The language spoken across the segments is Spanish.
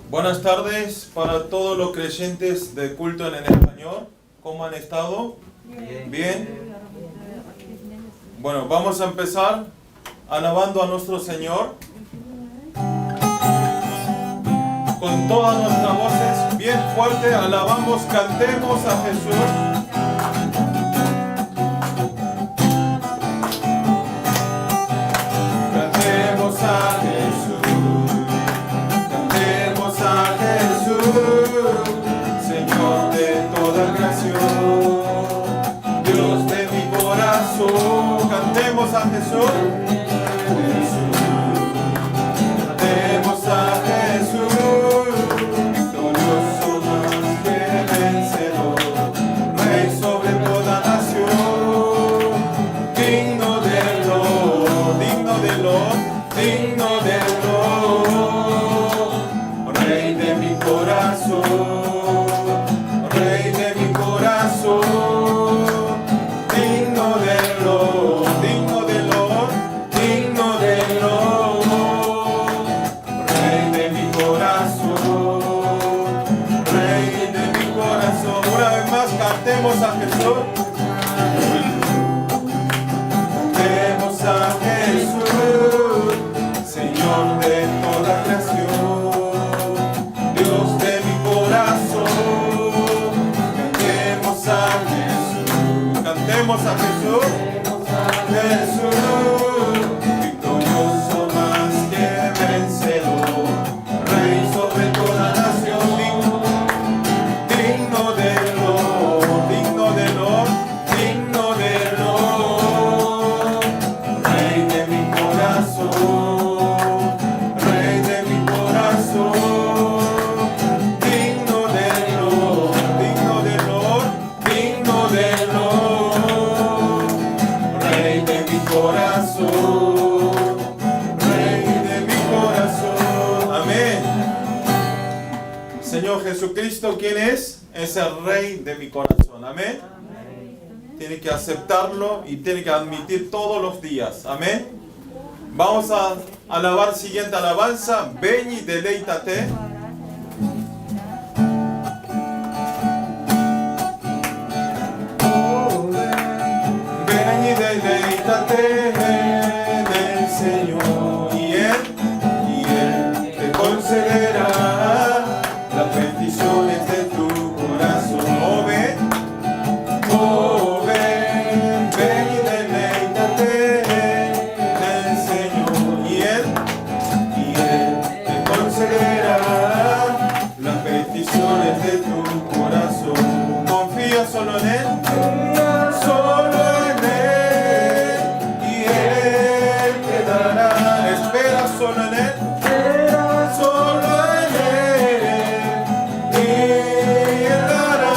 Buenas tardes para todos los creyentes de culto en el español. ¿Cómo han estado? Bien. Bueno, vamos a empezar alabando a nuestro Señor con todas nuestras voces, bien fuerte. Alabamos, cantemos a Jesús. Cantemos a Jesús, cantemos a Jesús, Señor de toda creación, Dios de mi corazón. Cantemos a Jesús, cantemos a Jesús, victorioso más que vencedor, Rey sobre toda nación, digno del honor, digno del honor, digno del honor, Rey de mi corazón, Rey de mi corazón, digno del honor, digno del honor, digno del honor, Rey de mi corazón, Rey de mi corazón. Una vez más cantemos a Jesús. Cantemos a Jesús, Señor de toda creación, Dios de mi corazón. Cantemos a Jesús, cantemos a Jesús, Jesús, victorioso más que vencedor, Rey sobre toda nación, digno del honor, digno del honor, digno del honor, Rey de mi corazón, Rey de mi corazón, digno del honor, digno del honor, digno del honor, Rey de mi corazón, Rey de mi corazón. Amén. Señor Jesucristo, ¿quién es? Es el Rey de mi corazón. Amén. Tiene que aceptarlo y tiene que admitir todos los días. Amén. Vamos a alabar siguiente alabanza. Ven y deleítate. Ven y deleítate en el Señor, y Él te concederá las peticiones de tu corazón. Oh, ven, ven y deleítate en el Señor, y Él te concederá las peticiones de tu corazón. Confía solo en Él, solo en Él, y Él te dará. Espera solo en Él, solo en Él, y Él dará.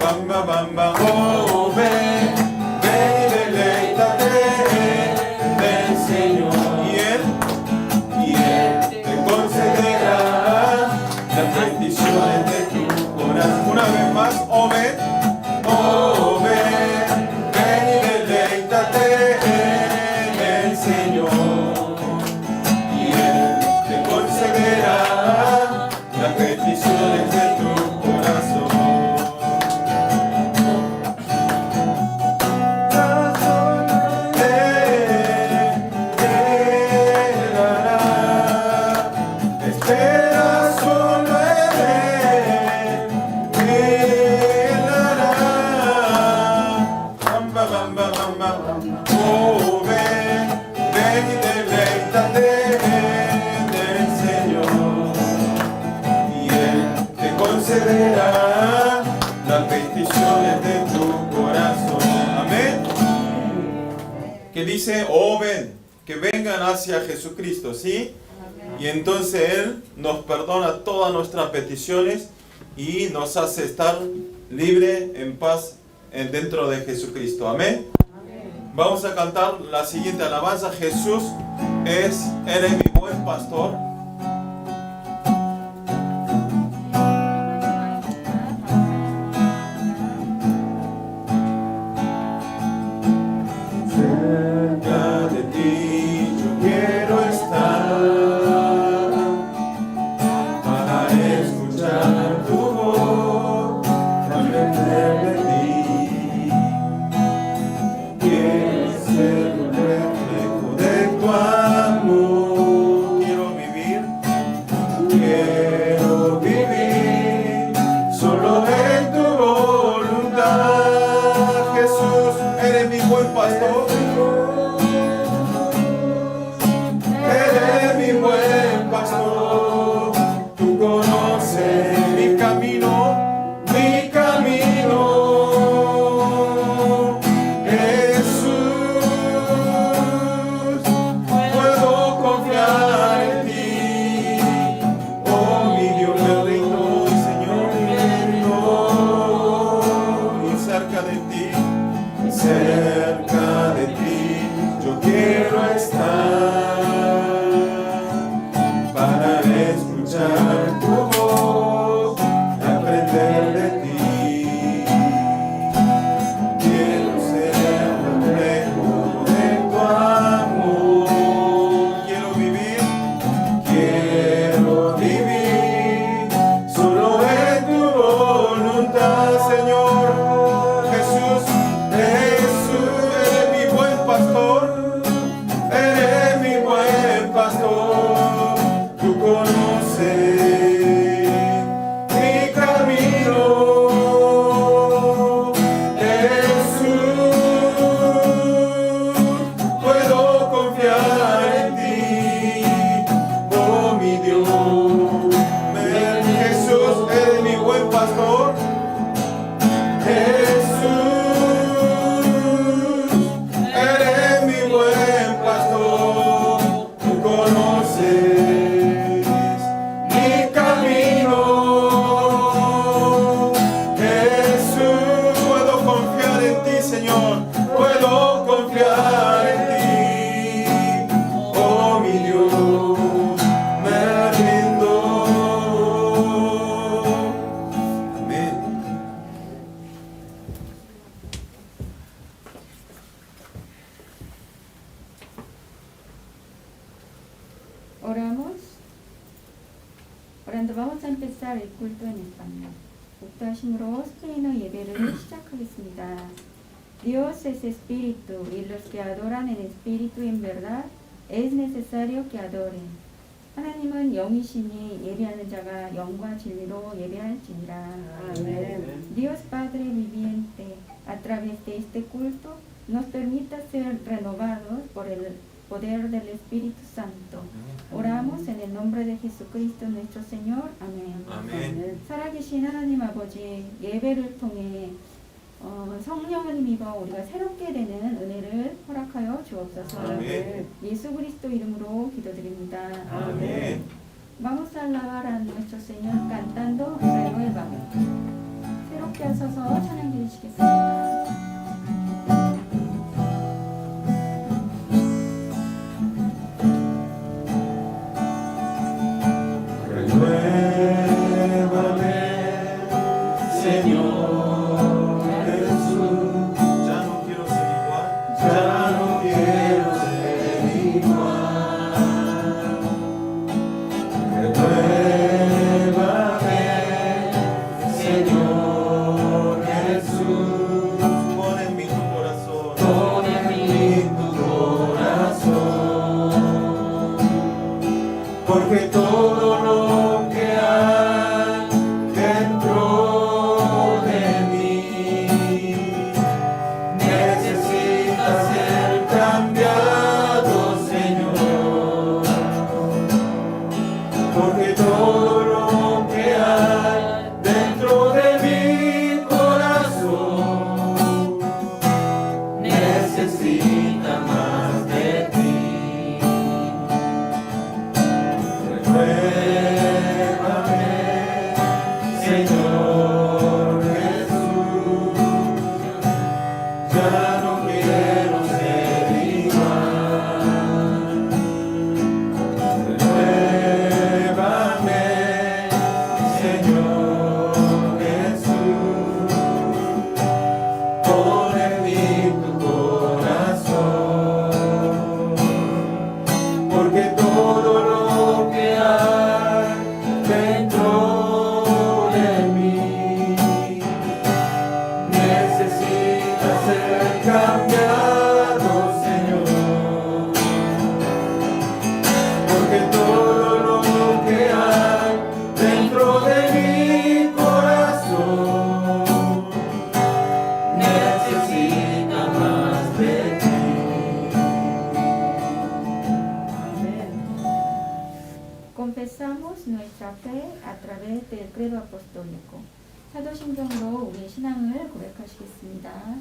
Bam, bam, bam, bam. Oh, ven, ven y deleítate del Señor, y Él te concederá las peticiones de tu corazón. Una vez más, oh, ven, ven y deleítate en el Señor, y Él te concederá las peticiones de tu corazón. Él dará. Espera solo en Él, Él dará. Bam, bam, bam, bam, bam, bam. Oh, ven, ven y deleítate en el Señor, y Él te concederá las peticiones de tu corazón. Amén. Que dice, oh, ven, que vengan hacia Jesucristo, ¿sí? Y entonces Él nos perdona todas nuestras peticiones y nos hace estar libre, en paz, dentro de Jesucristo. Amén. Vamos a cantar la siguiente alabanza. Jesús eres mi buen pastor. Cerca de ti yo quiero estar. mi buen pastor. Eres mi buen pastor. Tú conoces mi camino, mi camino. Cerca de ti yo quiero estar para escuchar tu voz, aprender de ti. Quiero ser reflejo de tu amor. Quiero vivir solo en tu voluntad, Señor. Eres mi buen pastor, tú conoces mi camino, Jesús, puedo confiar en ti, oh mi Dios. Jesús, eres mi buen pastor, Jesús. Señor, puedo confiar en ti, oh mi Dios, me rindo. Amén. Oramos. Orando vamos a empezar el culto en español. 목도하심으로 스페인어 예배를 시작하겠습니다. Dios es espíritu y los que adoran en espíritu y en verdad es necesario que adoren. 하나님은 영이시니 예배하는 자가 영과 진리로 예배할지니라. Amén. Dios Padre viviente, a través de este culto nos permita ser renovados por el poder del Espíritu Santo. Oramos en el nombre de Jesucristo nuestro Señor. Amén. 아멘. 살아계신 하나님 아버지, 예배를 통해 성령을 힘입어 우리가 새롭게 되는 은혜를 허락하여 주옵소서. 아멘. 예수 그리스도 이름으로 기도드립니다. 아멘. Vamos a alabar a nuestro Señor cantando renuévame. 새롭게 하셔서 찬양 드리시겠습니다. Porque todo lo que hay dentro de mí necesita ser cambiado, Señor. Porque todo lo que hay dentro de mi corazón necesita más de ti. Vivimos nuestra fe a través del credo apostólico. 사도신경으로 우리의 신앙을 고백하시겠습니다.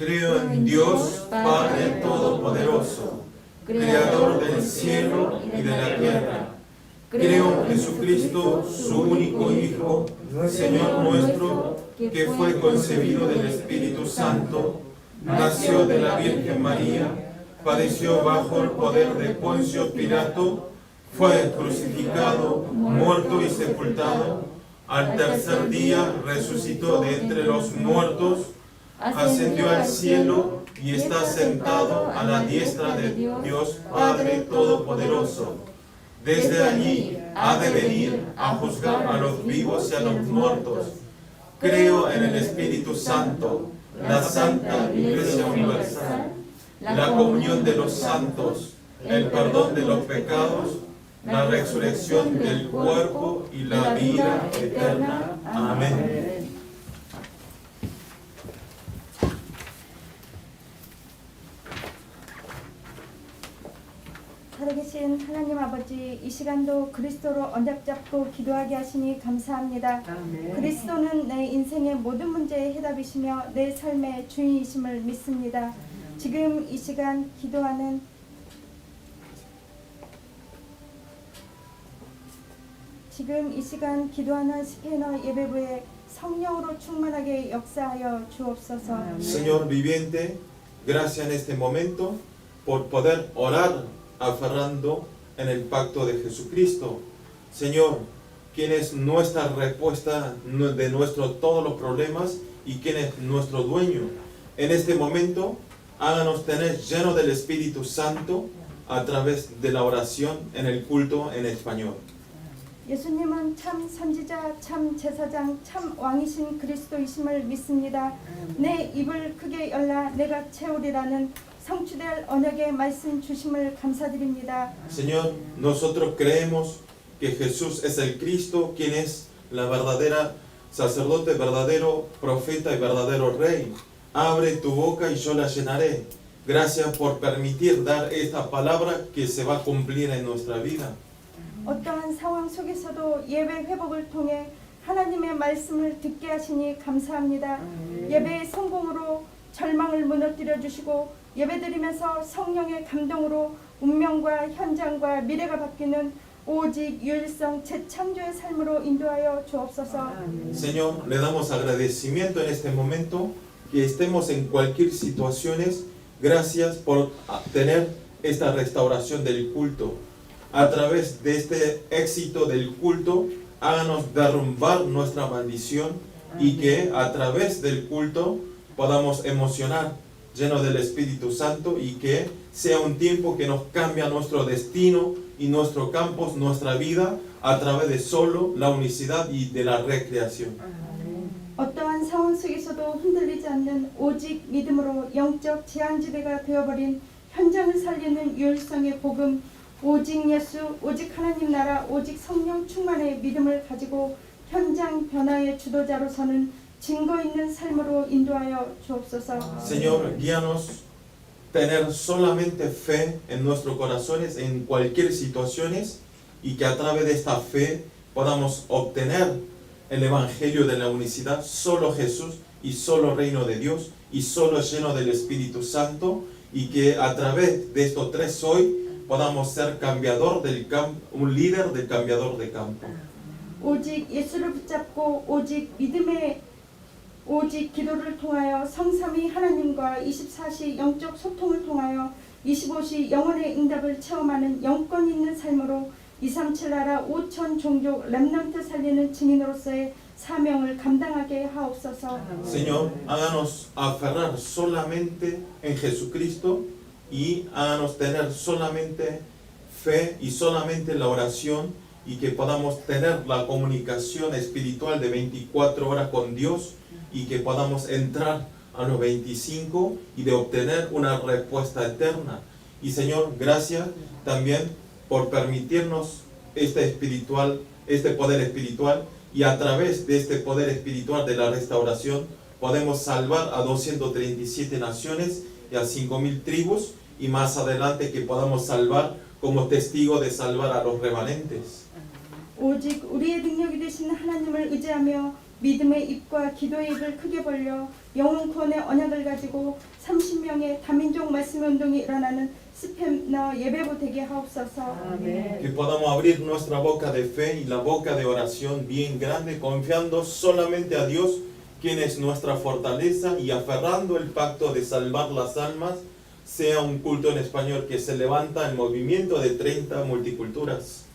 Creo en Dios, Padre Todopoderoso, Creador del cielo y de la tierra. Creo en Jesucristo, su único Hijo, Señor nuestro, que fue concebido del Espíritu Santo, nació de la Virgen María, padeció bajo el poder de Poncio Pilato, fue crucificado, muerto y sepultado. Al tercer día resucitó de entre los muertos, ascendió al cielo y está sentado a la diestra de Dios Padre Todopoderoso. Desde allí ha de venir a juzgar a los vivos y a los muertos. Creo en el Espíritu Santo, la Santa Iglesia Universal, la comunión de los santos, el perdón de los pecados, la resurrección del cuerpo y la vida eterna. Amén. 살아계신 하나님 아버지, 이 시간도 그리스도로 언약 잡고 기도하게 하시니 감사합니다. 아멘. 그리스도는 내 인생의 모든 문제의 해답이시며 내 삶의 주인이심을 믿습니다. 지금 이 시간 기도하는 스페인어 예배부에 성령으로 충만하게 역사하여 주옵소서. Señor viviente, gracias en este momento por poder orar aferrando en el pacto de Jesucristo. Señor, quien es nuestra respuesta de todos los problemas y quien es nuestro dueño. En este momento, háganos tener lleno del Espíritu Santo a través de la oración en el culto en español. 예수님은 참 선지자, 참 제사장, 참 왕이신 그리스도이심을 믿습니다. 내 입을 크게 열라 내가 채우리라는 성취될 언약의 말씀 주심을 감사드립니다. Señor, nosotros creemos que Jesús es el Cristo, quien es la verdadera sacerdote, verdadero profeta y verdadero rey. Abre tu boca y yo la llenaré. Gracias por permitir dar esta palabra que se va a cumplir en nuestra vida. 어떠한 상황 속에서도 예배 회복을 통해 하나님의 말씀을 듣게 하시니 감사합니다. 예배의 성공으로 절망을 무너뜨려 주시고 예배드리면서 성령의 감동으로 운명과 현장과 미래가 바뀌는 오직 유일성 재창조의 삶으로 인도하여 주옵소서. Señor, le damos agradecimiento en este momento que estemos en cualquier situaciones. Gracias por tener esta restauración del culto. A través de este éxito del culto, háganos derrumbar nuestra maldición y que a través del culto podamos emocionar lleno del Espíritu Santo y que sea un tiempo que nos cambia nuestro destino y nuestro campus, nuestra vida a través de solo la unicidad y de la recreación. 어떠한 상황 속에서도 흔들리지 않는 오직 믿음으로 영적 제한지대가 되어버린 현장을 살리는 유일성의 복음, 오직 예수, 오직 하나님 나라, 오직 성령 충만의 믿음을 가지고 현장 변화의 주도자로 서는 증거 있는 삶으로 인도하여 주옵소서. Señor, guíanos tener solamente fe en nuestros corazones en cualquier situaciones y que a través de esta fe podamos obtener el evangelio de la unicidad, solo Jesús y solo reino de Dios y solo lleno del Espíritu Santo, y que a través de estos tres hoy podamos ser cambiador del campo, un líder del cambiador de campo. 오직 예수를 붙잡고 오직 믿음의 오직 기도를 통하여 성삼위 하나님과 24시 영적 소통을 통하여 25시 영혼의 응답을 체험하는 영권 있는 삶으로 237 나라 5천 종족 렘넌트 살리는 증인으로서의 사명을 감당하게 하옵소서. Señor, háganos aferrar solamente en Jesucristo y háganos tener solamente fe y solamente la oración y que podamos tener la comunicación espiritual de 24 horas con Dios y que podamos entrar a los 25 y de obtener una respuesta eterna. Y Señor, gracias también por permitirnos este poder espiritual, y a través de este poder espiritual de la restauración podemos salvar a 237 naciones y a 5.000 tribus, y más adelante que podamos salvar como testigo de salvar a los remanentes. 오직 우리의 능력이 되신 하나님을 의지하며 믿음의 입과 기도의 입을 크게 벌려 영혼 구원의 언약을 가지고 30명의 다민족 말씀 운동이 일어나는 스페너 예배부 되게 하옵소서. Que podamos abrir nuestra boca de fe y la boca de oración bien grande, confiando solamente a Dios, quien es nuestra fortaleza, y aferrando el pacto de salvar las almas, sea un culto en español que se levanta en movimiento de 30 multiculturas.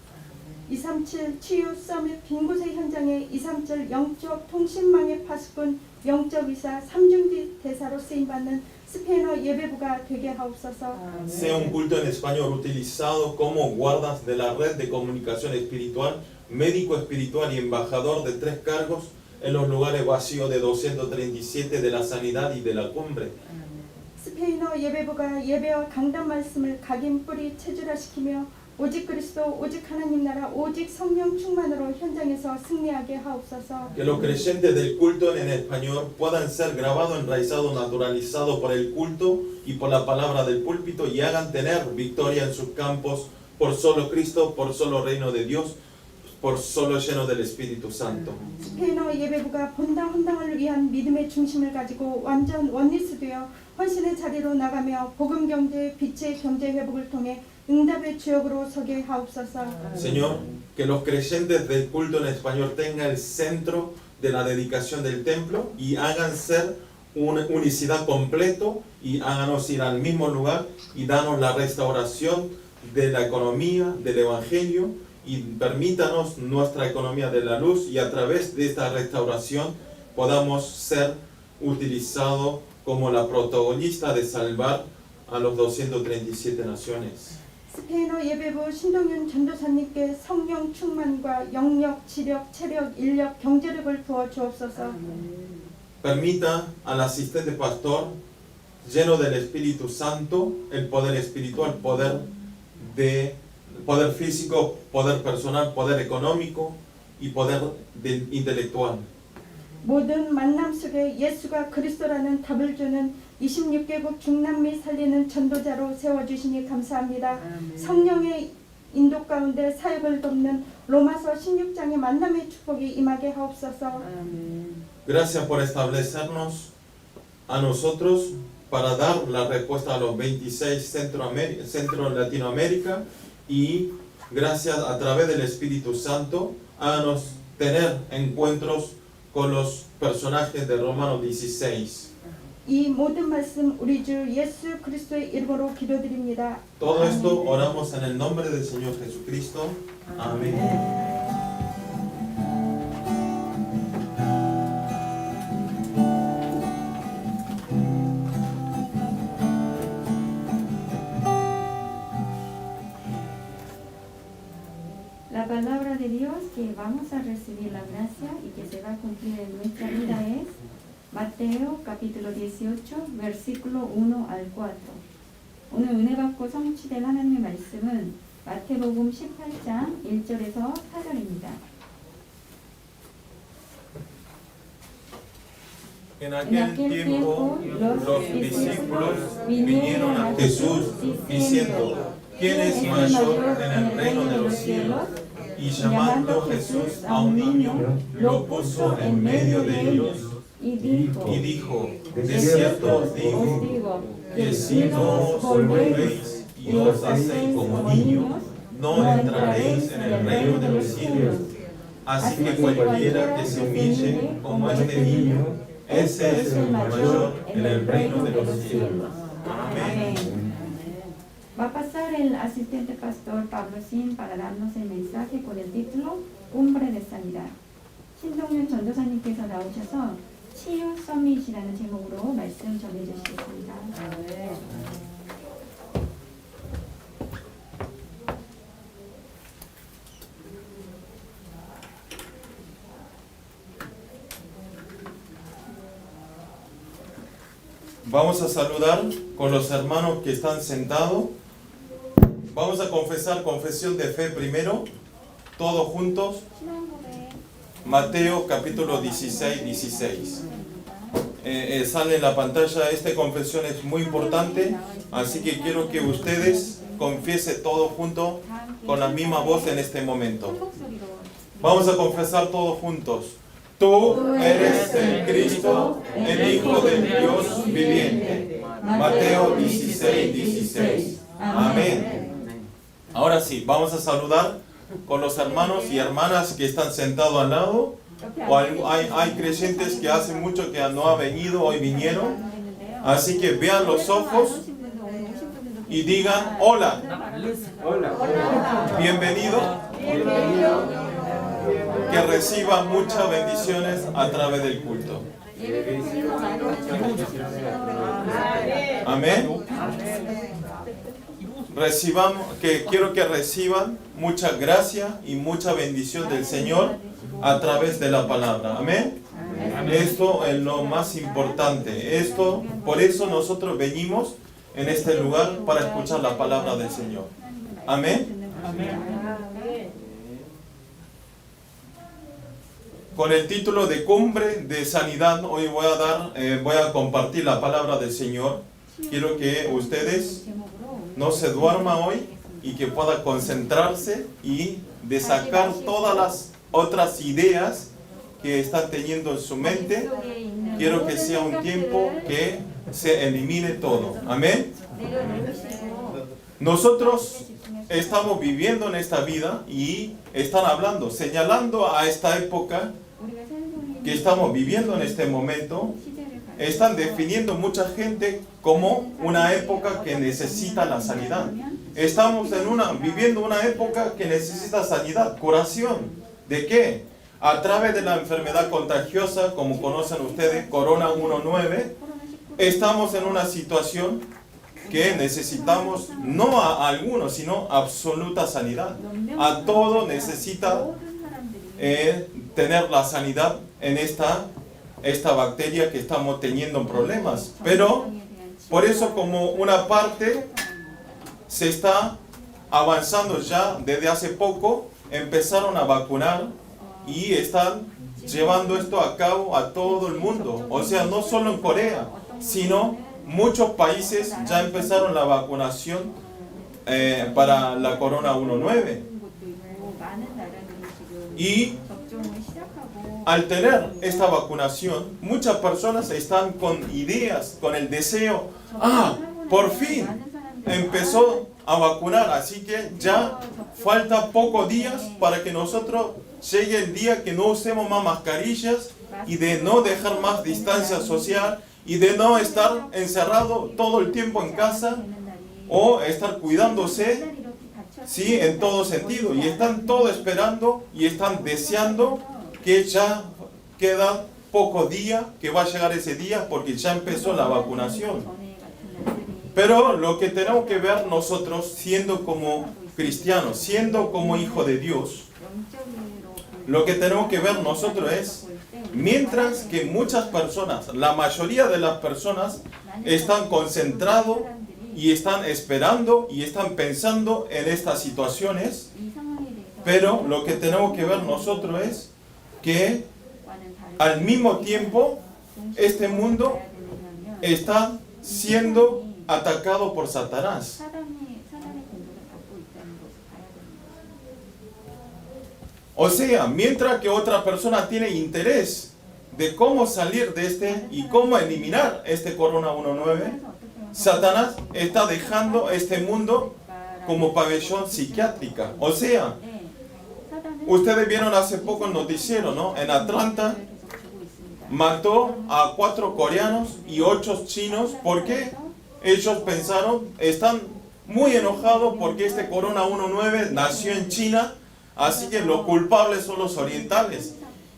237 치유 서밋 빈곳의 현장에 237 영적 통신망의 파수꾼 영적 의사 3중지 대사로 쓰임받는 스페너 예배부가 되게 하옵소서. Sea un culto en español utilizado como guardas de la red de comunicación espiritual, médico espiritual y embajador de 3 cargos en los lugares vacíos de 237 de la sanidad y de la cumbre. 스페인어 예배부가 예배와 강단 말씀을 각인 뿌리 체질화시키며 오직 그리스도, 오직 하나님 나라, 오직 성령 충만으로 현장에서 승리하게 하옵소서. Que los creyentes del culto en español puedan ser grabados, enraizados, naturalizados por el culto y por la palabra del púlpito, y hagan tener victoria en sus campos por solo Cristo, por solo reino de Dios, por solo lleno del Espíritu Santo. 스페인어 예배부가 본당 헌당을 위한 믿음의 중심을 가지고 완전 원리스되어 헌신의 자리로 나가며 복음 경제, 빛의 경제 회복을 통해 응답의 주역으로 서게 하옵소서. Señor, que los creyentes del culto en español tengan el centro de la dedicación del templo y hagan ser una unicidad completo, y háganos ir al mismo lugar y danos la restauración de la economía, del evangelio, y permítanos nuestra economía de la luz, y a través de esta restauración podamos ser utilizados como la protagonista de salvar a los 237 naciones. 스페인어 예배부 신동윤 전도사님께 성령 충만과 영력, 지력, 체력, 인력, 경제력을 부어 주옵소서. Permita al asistente pastor, lleno del Espíritu Santo, el poder espiritual, poder físico, poder personal, poder económico y poder intelectual. 모든 만남 속에 예수가 그리스도라는 답을 주는 26개국 중남미 살리는 전도자로 세워주시니 감사합니다. 성령의 인도 가운데 사역을 돕는 로마서 16장의 만남의 축복이 임하게 하옵소서. Gracias por establecernos a nosotros para dar la respuesta a los 26 Centro Latinoamérica, y gracias a través del Espíritu Santo, háganos tener encuentros con los personajes de Romanos 16. 이 모든 말씀 우리 주 예수 그리스도의 이름으로 기도드립니다. Todo esto oramos en el nombre del Señor Jesucristo. Amén. La palabra de Dios que vamos a recibir la gracia y que se va a cumplir en nuestra vida es Mateo capítulo 18 versículo 1 al 4. 오늘 은혜 받고 성취된 하나님의 말씀은 마태복음 18장 1절에서 4절입니다. En aquel tiempo los discípulos vinieron a Jesús diciendo: ¿Quién es mayor en el reino de los cielos? Y llamando Jesús a un niño, lo puso en medio de ellos y dijo: de cierto os digo, que si no os volvéis y os hacéis como niños, no entraréis en el reino de los cielos. Así que cualquiera que se humille como este niño, ese es el mayor en el reino de los cielos. Amén. Va a pasar el asistente pastor Pablo Sin para darnos el mensaje con el título Cumbre de Sanidad. 신동윤 전도사님께서 나오셔서 치유 서밋이라는 제목으로 말씀 전해주시겠습니다. Vamos a saludar con los hermanos que están sentados. Vamos a confesar confesión de fe primero, todos juntos. Mateo capítulo 16. Sale en la pantalla, esta confesión es muy importante, así que quiero que ustedes confiesen todos juntos con la misma voz en este momento. Vamos a confesar todos juntos. Tú eres el Cristo, el Hijo del Dios viviente. Mateo 16. Amén. Ahora sí, vamos a saludar con los hermanos y hermanas que están sentados al lado. O hay creyentes que hace mucho que no han venido, hoy vinieron. Así que vean los ojos y digan hola. Bienvenido. Que reciban muchas bendiciones a través del culto. Amén. Quiero que reciban mucha gracia y mucha bendición del Señor a través de la palabra. Amén. Esto es lo más importante. Por eso nosotros venimos en este lugar para escuchar la palabra del Señor. Amén. Con el título de Cumbre de Sanidad, hoy voy a compartir la palabra del Señor. Quiero que ustedes no se duerman hoy y que puedan concentrarse y de sacar todas las otras ideas que están teniendo en su mente. Quiero que sea un tiempo que se elimine todo. Amén. Nosotros estamos viviendo en esta vida y están hablando, señalando a esta época que estamos viviendo en este momento. Están definiendo mucha gente como una época que necesita la sanidad. Estamos viviendo una época que necesita sanidad, curación. ¿De qué? A través de la enfermedad contagiosa, como conocen ustedes, Corona 19, estamos en una situación que necesitamos, no a algunos, sino absoluta sanidad. A todo necesita tener la sanidad en esta bacteria que estamos teniendo problemas. Pero por eso, como una parte se está avanzando ya desde hace poco, empezaron a vacunar y están llevando esto a cabo a todo el mundo. O sea, no solo en Corea, sino muchos países ya empezaron la vacunación para la Corona 19. Y al tener esta vacunación, muchas personas están con ideas, con el deseo, por fin empezó a vacunar, así que ya falta pocos días para que nosotros llegue el día que no usemos más mascarillas y de no dejar más distancia social y de no estar encerrado todo el tiempo en casa o estar cuidándose, sí, en todo sentido. Y están todos esperando y están deseando que ya queda poco día, que va a llegar ese día porque ya empezó la vacunación. Pero lo que tenemos que ver nosotros, siendo como cristianos, siendo como hijos de Dios, lo que tenemos que ver nosotros es, mientras que muchas personas, la mayoría de las personas, están concentrados y están esperando y están pensando en estas situaciones, pero lo que tenemos que ver nosotros es que al mismo tiempo este mundo está siendo atacado por Satanás. O sea, mientras que otra persona tiene interés de cómo salir de este y cómo eliminar este Corona 19, Satanás está dejando este mundo como pabellón psiquiátrica. O sea, ustedes vieron hace poco el noticiero, ¿no? En Atlanta mató a 4 coreanos y 8 chinos. ¿Por qué? Ellos pensaron, están muy enojados porque este Corona 19 nació en China, así que los culpables son los orientales.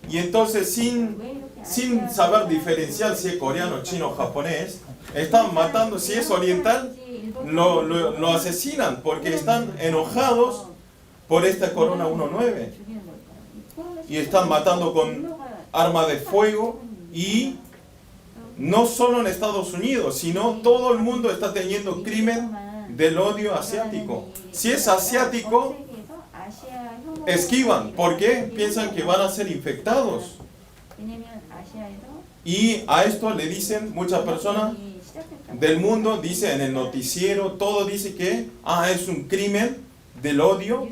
Y entonces, sin saber diferenciar si es coreano, chino o japonés, están matando. Si es oriental, lo asesinan porque están enojados por esta Corona 19. Y están matando con armas de fuego y no solo en Estados Unidos, sino todo el mundo está teniendo crimen del odio asiático. Si es asiático, esquivan. ¿Por qué? Piensan que van a ser infectados. Y a esto le dicen muchas personas del mundo, dice en el noticiero, todo dice que es un crimen del odio,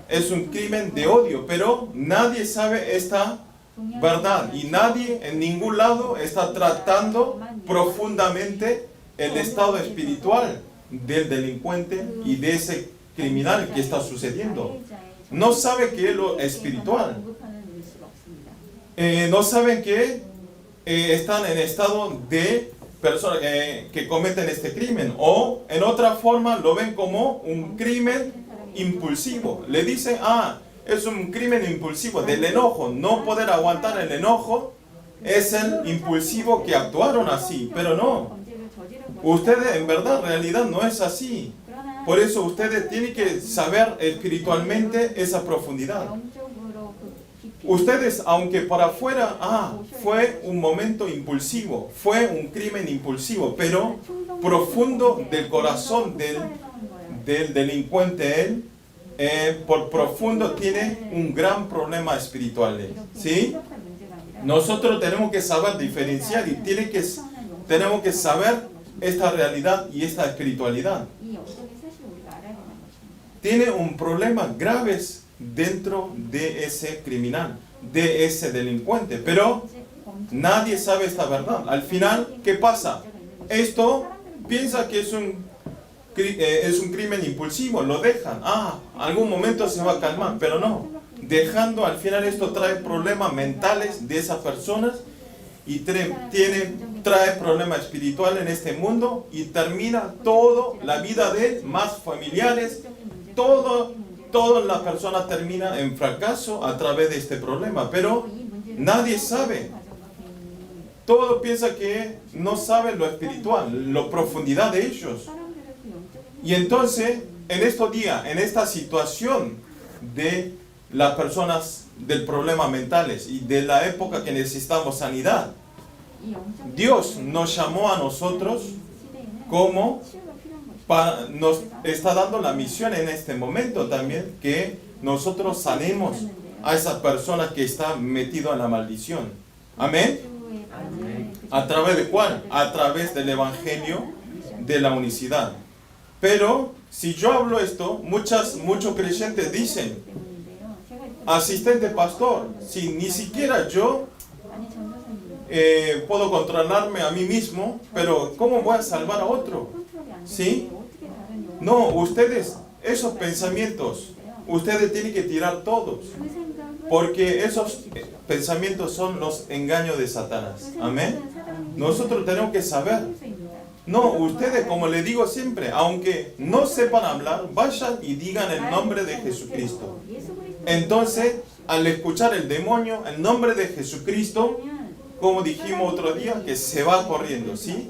es un crimen de odio, pero nadie sabe esta verdad y nadie en ningún lado está tratando profundamente el estado espiritual del delincuente y de ese criminal que está sucediendo. No sabe que es lo espiritual. No saben que están en estado de personas que cometen este crimen, o en otra forma lo ven como un crimen impulsivo. Le dicen, es un crimen impulsivo del enojo, no poder aguantar el enojo es el impulsivo que actuaron así, pero no. Ustedes en verdad, en realidad no es así. Por eso ustedes tienen que saber espiritualmente esa profundidad. Ustedes, aunque para afuera, fue un momento impulsivo, fue un crimen impulsivo, pero profundo del corazón del delincuente, él, por profundo tiene un gran problema espiritual, ¿sí? Nosotros tenemos que saber diferenciar y tenemos que saber esta realidad y esta espiritualidad. Tiene un problema graves dentro de ese criminal, de ese delincuente, pero nadie sabe esta verdad. Al final, ¿qué pasa? Esto piensa que es un crimen impulsivo, lo dejan, algún momento se va a calmar, pero no, dejando al final esto trae problemas mentales de esas personas y trae problemas espirituales en este mundo y termina toda la vida de más familiares, toda la persona termina en fracaso a través de este problema, pero nadie sabe. Todo piensa que no sabe lo espiritual, la profundidad de ellos. Y entonces, en estos días, en esta situación de las personas del problema mentales y de la época que necesitamos sanidad, Dios nos llamó a nosotros como nos está dando la misión en este momento también, que nosotros sanemos a esas personas que están metidas en la maldición. Amén. ¿A través de cuál? A través del evangelio de la unicidad. Pero si yo hablo esto, muchos creyentes dicen, asistente pastor, si ni siquiera yo puedo controlarme a mí mismo, pero ¿cómo voy a salvar a otro? ¿Sí? No, ustedes, esos pensamientos, ustedes tienen que tirar todos, porque esos pensamientos son los engaños de Satanás. Amén. Nosotros tenemos que saber. No, ustedes, como les digo siempre, aunque no sepan hablar, vayan y digan el nombre de Jesucristo. Entonces, al escuchar el demonio, el nombre de Jesucristo, como dijimos otro día, que se va corriendo, ¿sí?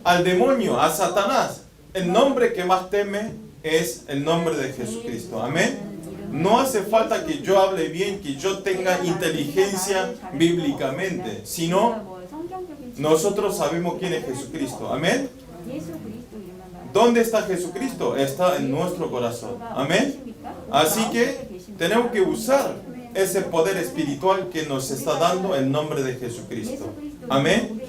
Al demonio, a Satanás, el nombre que más teme es el nombre de Jesucristo. Amén. No hace falta que yo hable bien, que yo tenga inteligencia bíblicamente, sino nosotros sabemos quién es Jesucristo. Amén. ¿Dónde está Jesucristo? Está en nuestro corazón. Amén. Así que tenemos que usar ese poder espiritual que nos está dando el nombre de Jesucristo. Amén.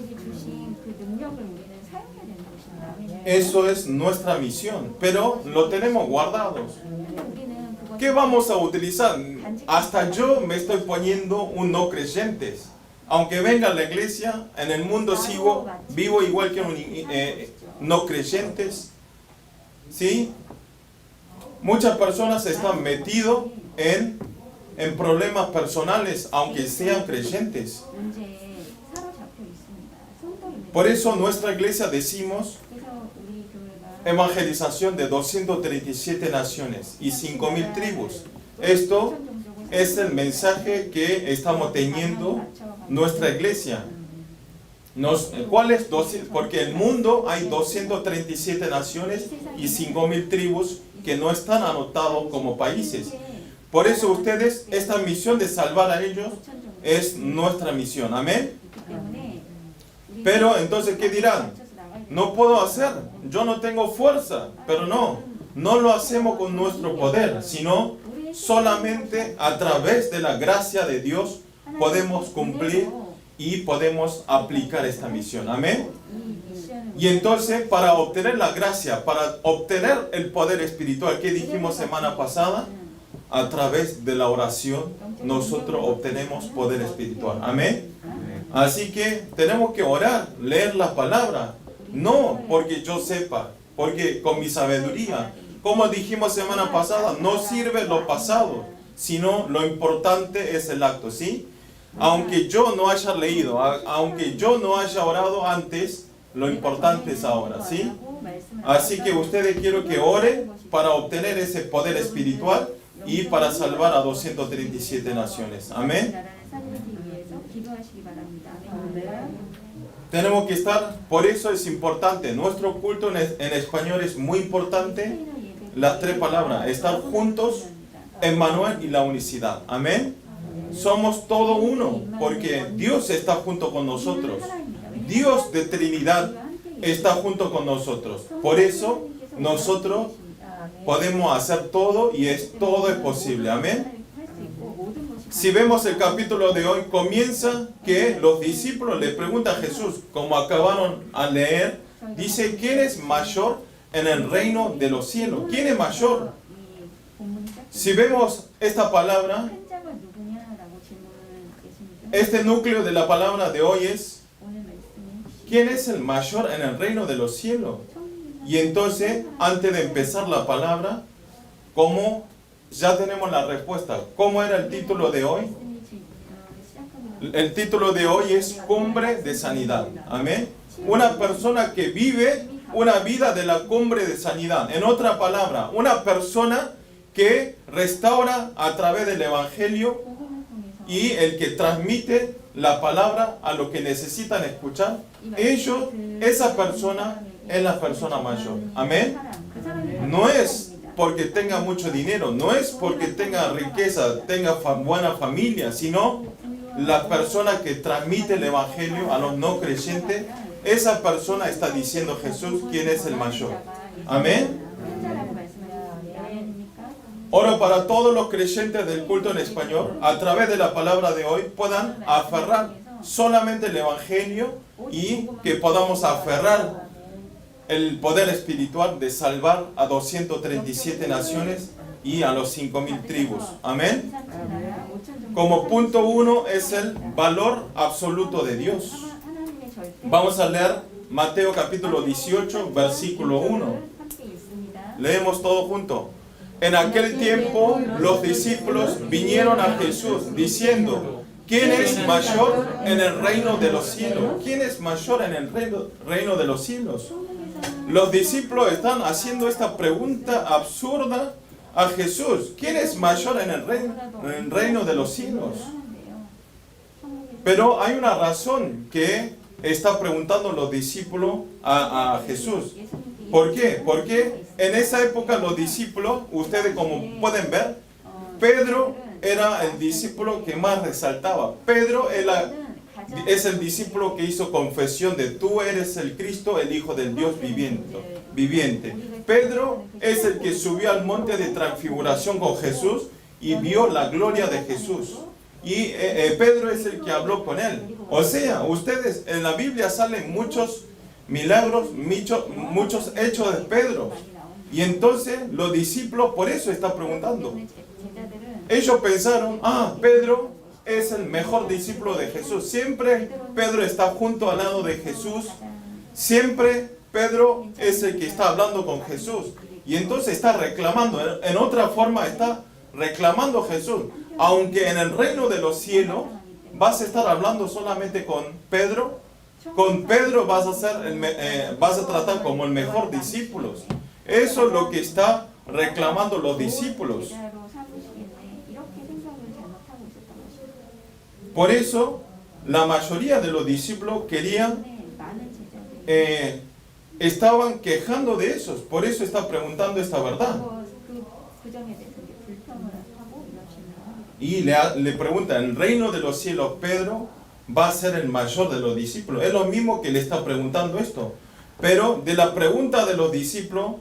Eso es nuestra misión, pero lo tenemos guardados. ¿Qué vamos a utilizar? Hasta yo me estoy poniendo un no creyente. Aunque venga a la iglesia, en el mundo vivo igual que un no creyentes. ¿Sí? Muchas personas están metidas en problemas personales, aunque sean creyentes. Por eso nuestra iglesia decimos evangelización de 237 naciones y 5.000 tribus. Esto es el mensaje que estamos teniendo nuestra iglesia. ¿Cuál es? Porque en el mundo hay 237 naciones y 5.000 tribus que no están anotados como países. Por eso esta misión de salvar a ellos es nuestra misión. Amén. Pero entonces, ¿qué dirán? No puedo hacer, yo no tengo fuerza. Pero no lo hacemos con nuestro poder, sino solamente a través de la gracia de Dios podemos cumplir y podemos aplicar esta misión. Amén. Y entonces, para obtener la gracia, para obtener el poder espiritual que dijimos semana pasada, a través de la oración, nosotros obtenemos poder espiritual. Amén. Así que tenemos que orar, leer la palabra, no porque yo sepa, porque con mi sabiduría, como dijimos semana pasada, no sirve lo pasado, sino lo importante es el acto, ¿sí? Aunque yo no haya leído, aunque yo no haya orado antes, lo importante es ahora, ¿sí? Así que ustedes quiero que oren para obtener ese poder espiritual y para salvar a 237 naciones. Amén. Tenemos que estar, por eso es importante, nuestro culto en español es muy importante, las tres palabras, estar juntos, Emmanuel y la unicidad. Amén. Somos todo uno, porque Dios está junto con nosotros. Dios de Trinidad está junto con nosotros. Por eso nosotros podemos hacer todo y todo es posible. Amén. Si vemos el capítulo de hoy, comienza que los discípulos le preguntan a Jesús, como acabaron a leer, dice, ¿quién es mayor en el reino de los cielos? ¿Quién es mayor? Si vemos esta palabra, este núcleo de la palabra de hoy es, ¿quién es el mayor en el reino de los cielos? Y entonces, antes de empezar la palabra, como ya tenemos la respuesta. ¿Cómo era el título de hoy? El título de hoy es Cumbre de Sanidad. Amén. Una persona que vive una vida de la cumbre de sanidad. En otra palabra, una persona que restaura a través del Evangelio y el que transmite la palabra a los que necesitan escuchar. Esa persona es la persona mayor. Amén. No es porque tenga mucho dinero, no es porque tenga riqueza, tenga buena familia, sino la persona que transmite el Evangelio a los no creyentes. Esa persona está diciendo Jesús quién es el mayor. Amén. Oro para todos los creyentes del culto en español, a través de la palabra de hoy, puedan aferrar solamente el Evangelio y que podamos aferrar el poder espiritual de salvar a 237 naciones y a los 5,000 tribus. Amén. Como punto 1 es el valor absoluto de Dios. Vamos a leer Mateo capítulo 18, versículo 1. Leemos todo junto. En aquel tiempo los discípulos vinieron a Jesús diciendo, ¿quién es mayor en el reino de los cielos? ¿Quién es mayor en el reino de los cielos? Los discípulos están haciendo esta pregunta absurda a Jesús. ¿Quién es mayor en el reino de los cielos? Pero hay una razón que está preguntando los discípulos a Jesús. ¿Por qué? Porque en esa época los discípulos, ustedes como pueden ver, Pedro era el discípulo que más resaltaba. Pedro es el discípulo que hizo confesión de tú eres el Cristo, el Hijo del Dios viviente. Pedro es el que subió al monte de transfiguración con Jesús y vio la gloria de Jesús. Y Pedro es el que habló con él. O sea, ustedes en la Biblia salen muchos milagros, muchos hechos de Pedro. Y entonces los discípulos por eso están preguntando. Ellos pensaron, Pedro es el mejor discípulo de Jesús. Siempre Pedro está junto al lado de Jesús. Siempre Pedro es el que está hablando con Jesús. Y entonces está reclamando, en otra forma está reclamando a Jesús. Aunque en el reino de los cielos vas a estar hablando solamente con Pedro vas a tratar como el mejor discípulo. Eso es lo que está reclamando los discípulos. Por eso, la mayoría de los discípulos estaban quejando de esos. Por eso está preguntando esta verdad. Y le pregunta, en el reino de los cielos, Pedro va a ser el mayor de los discípulos? Es lo mismo que le está preguntando esto. Pero de la pregunta de los discípulos,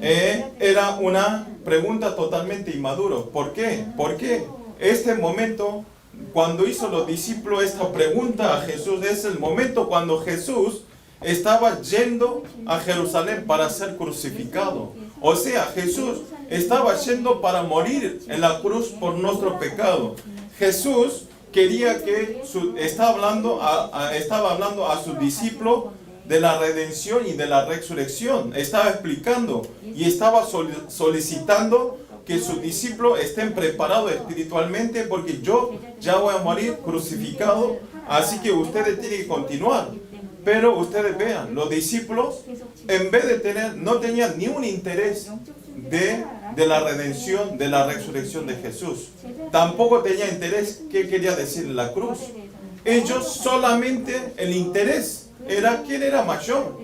era una pregunta totalmente inmadura. ¿Por qué? Porque este momento, cuando hizo los discípulos esta pregunta a Jesús, es el momento cuando Jesús estaba yendo a Jerusalén para ser crucificado. O sea, Jesús estaba yendo para morir en la cruz por nuestro pecado. Jesús quería que estaba hablando a sus discípulos de la redención y de la resurrección. Estaba explicando y estaba solicitando que sus discípulos estén preparados espiritualmente, porque yo ya voy a morir crucificado, así que ustedes tienen que continuar. Pero ustedes vean, los discípulos, en vez de no tenían ni un interés de la redención, de la resurrección de Jesús. Tampoco tenía interés qué quería decir la cruz. Ellos solamente el interés era quién era mayor.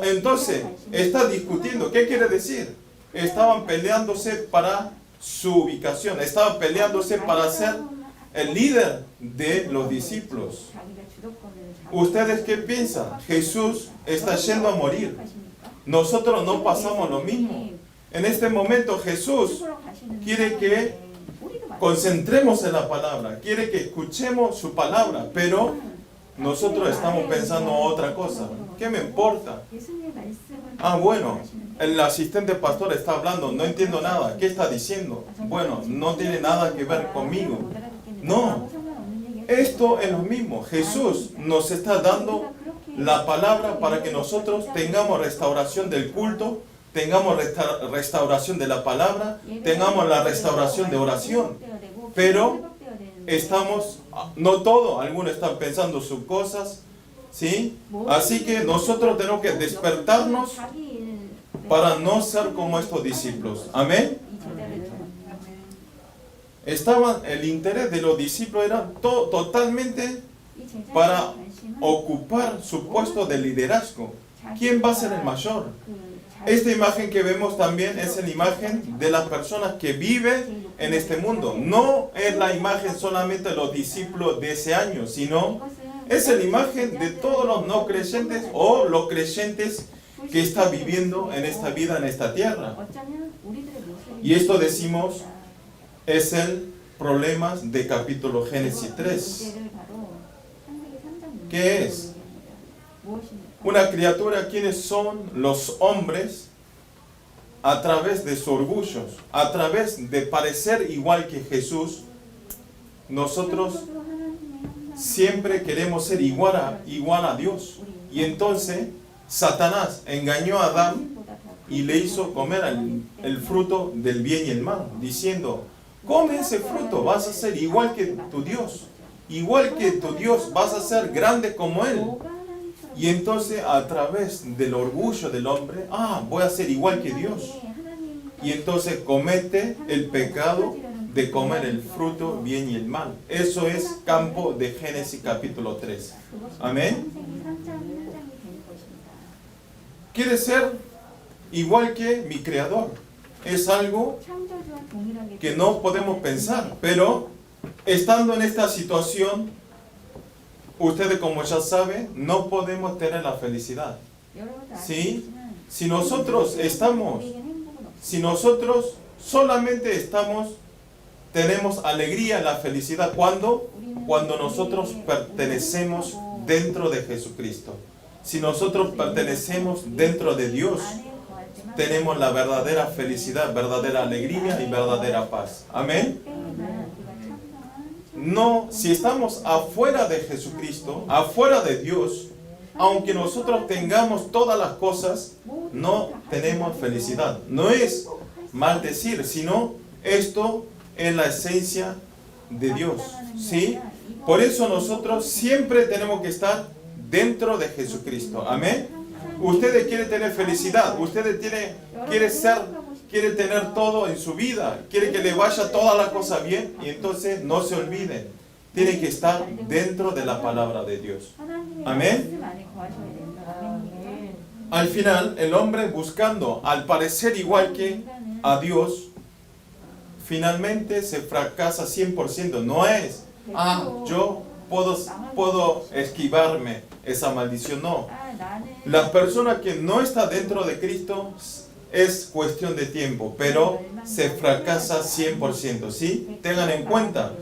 Entonces, está discutiendo, ¿qué quiere decir? Estaban peleándose para su ubicación, estaban peleándose para ser el líder de los discípulos. ¿Ustedes qué piensan? Jesús está yendo a morir. Nosotros no pasamos lo mismo. En este momento Jesús quiere que concentremos en la palabra, quiere que escuchemos su palabra, pero nosotros estamos pensando otra cosa. ¿Qué me importa? Bueno, el asistente pastor está hablando, no entiendo nada. ¿Qué está diciendo? Bueno, no tiene nada que ver conmigo. No, esto es lo mismo. Jesús nos está dando la palabra para que nosotros tengamos restauración del culto, tengamos restauración de la palabra, tengamos la restauración de oración. Pero no todo, algunos están pensando sus cosas, ¿sí? Así que nosotros tenemos que despertarnos para no ser como estos discípulos. Amén. El interés de los discípulos era totalmente para ocupar su puesto de liderazgo. ¿Quién va a ser el mayor? Esta imagen que vemos también es la imagen de las personas que viven en este mundo. No es la imagen solamente de los discípulos de ese año, sino es la imagen de todos los no creyentes o los creyentes que están viviendo en esta vida, en esta tierra. Y esto decimos es el problema de capítulo Génesis 3. ¿Qué es? Una criatura, ¿quiénes son los hombres? A través de su orgullo, a través de parecer igual que Jesús, nosotros siempre queremos ser igual a Dios. Y entonces Satanás engañó a Adán y le hizo comer el fruto del bien y el mal, diciendo: come ese fruto, vas a ser igual que tu Dios. Igual que tu Dios, vas a ser grande como Él. Y entonces a través del orgullo del hombre, voy a ser igual que Dios. Y entonces comete el pecado de comer el fruto bien y el mal. Eso es campo de Génesis capítulo 3. Amén. Quiere ser igual que mi Creador. Es algo que no podemos pensar, pero estando en esta situación, ustedes, como ya saben, no podemos tener la felicidad. ¿Sí? Si nosotros solamente tenemos alegría, la felicidad, cuando nosotros pertenecemos dentro de Jesucristo. Si nosotros pertenecemos dentro de Dios, tenemos la verdadera felicidad, verdadera alegría y verdadera paz. Amén. No, si estamos afuera de Jesucristo, afuera de Dios, aunque nosotros tengamos todas las cosas, no tenemos felicidad. No es maldecir, sino esto es la esencia de Dios. ¿Sí? Por eso nosotros siempre tenemos que estar dentro de Jesucristo. Amén. Ustedes quieren tener felicidad, ustedes quieren tener todo en su vida, quieren que le vaya todas las cosas bien, y entonces no se olviden, tienen que estar dentro de la palabra de Dios. Amén. Al final, el hombre buscando al parecer igual que a Dios, finalmente se fracasa 100%. No es, yo puedo esquivarme esa maldición. No. 아, 나는 La persona que no está dentro de Cristo es cuestión de tiempo, pero se fracasa 100%, ¿sí? Tengan en cuenta.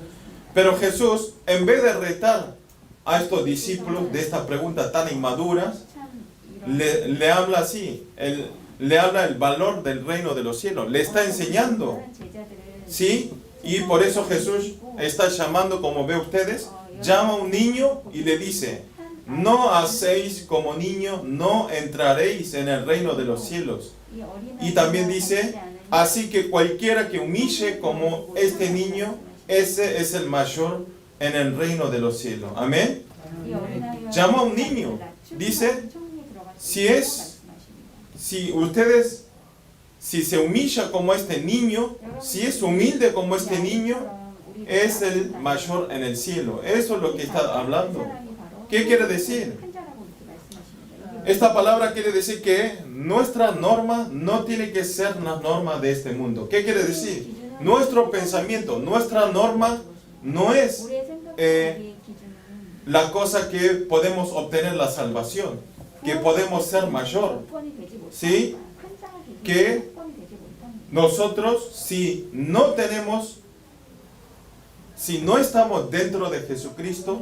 Pero Jesús, en vez de retar a estos discípulos de esta pregunta tan inmadura, 참 이런 le habla así, le habla el valor del reino de los cielos, le está enseñando, 제자들은 ¿sí? Y por eso Jesús está llamando, como ve ustedes, llama a un niño y le dice, no hacéis como niño, no entraréis en el reino de los cielos. Y también dice, así que cualquiera que humille como este niño, ese es el mayor en el reino de los cielos. Amén. Llama a un niño. Dice, si se humilla como este niño, si es humilde como este niño, es el mayor en el cielo. Eso es lo que está hablando. ¿Qué quiere decir? Esta palabra quiere decir que nuestra norma no tiene que ser la norma de este mundo. ¿Qué quiere decir? Nuestro pensamiento, nuestra norma no es la cosa que podemos obtener la salvación, que podemos ser mayor. ¿Sí? Que nosotros, si no estamos dentro de Jesucristo,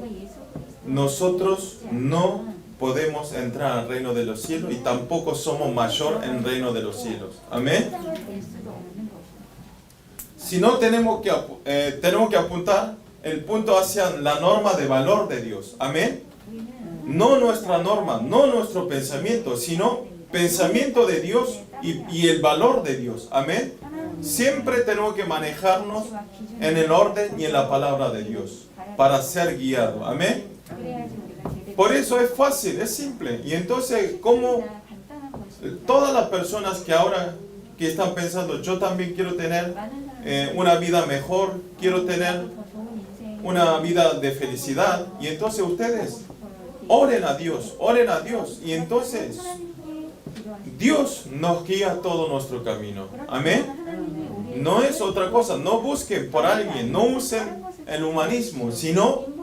nosotros no podemos entrar al reino de los cielos y tampoco somos mayor en el reino de los cielos. Amén. Si no tenemos que apuntar el punto hacia la norma de valor de Dios. Amén. No nuestra norma, no nuestro pensamiento, sino pensamiento de Dios y el valor de Dios. Amén. Siempre tenemos que manejarnos en el orden y en la palabra de Dios para ser guiados. Amén. Por eso es fácil, es simple. Y entonces, como todas las personas que ahora que están pensando, yo también quiero tener una vida mejor, quiero tener una vida de felicidad. Y entonces ustedes oren a Dios. Y entonces Dios nos guía todo nuestro camino. Amén. No es otra cosa. No busquen por alguien. No usen el humanismo, sino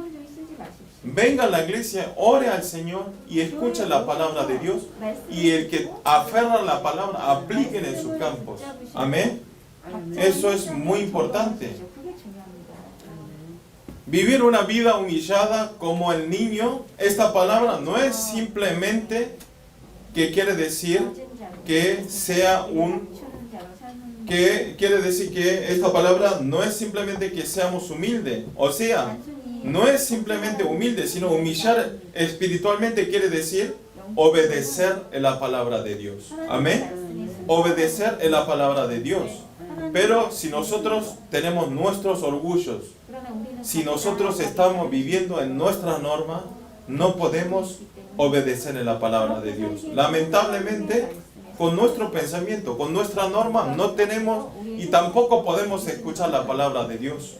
venga a la iglesia, ore al Señor y escuche la palabra de Dios. Y el que aferra la palabra, apliquen en sus campos. Amén. Eso es muy importante. Vivir una vida humillada como el niño, esta palabra no es simplemente que quiere decir que sea quiere decir que esta palabra no es simplemente que seamos humildes, o sea, no es simplemente humilde, sino humillar espiritualmente quiere decir obedecer en la palabra de Dios. Amén. Obedecer en la palabra de Dios. Pero si nosotros tenemos nuestros orgullos, si nosotros estamos viviendo en nuestra norma, no podemos obedecer en la palabra de Dios. Lamentablemente, con nuestro pensamiento, con nuestra norma, no tenemos y tampoco podemos escuchar la palabra de Dios.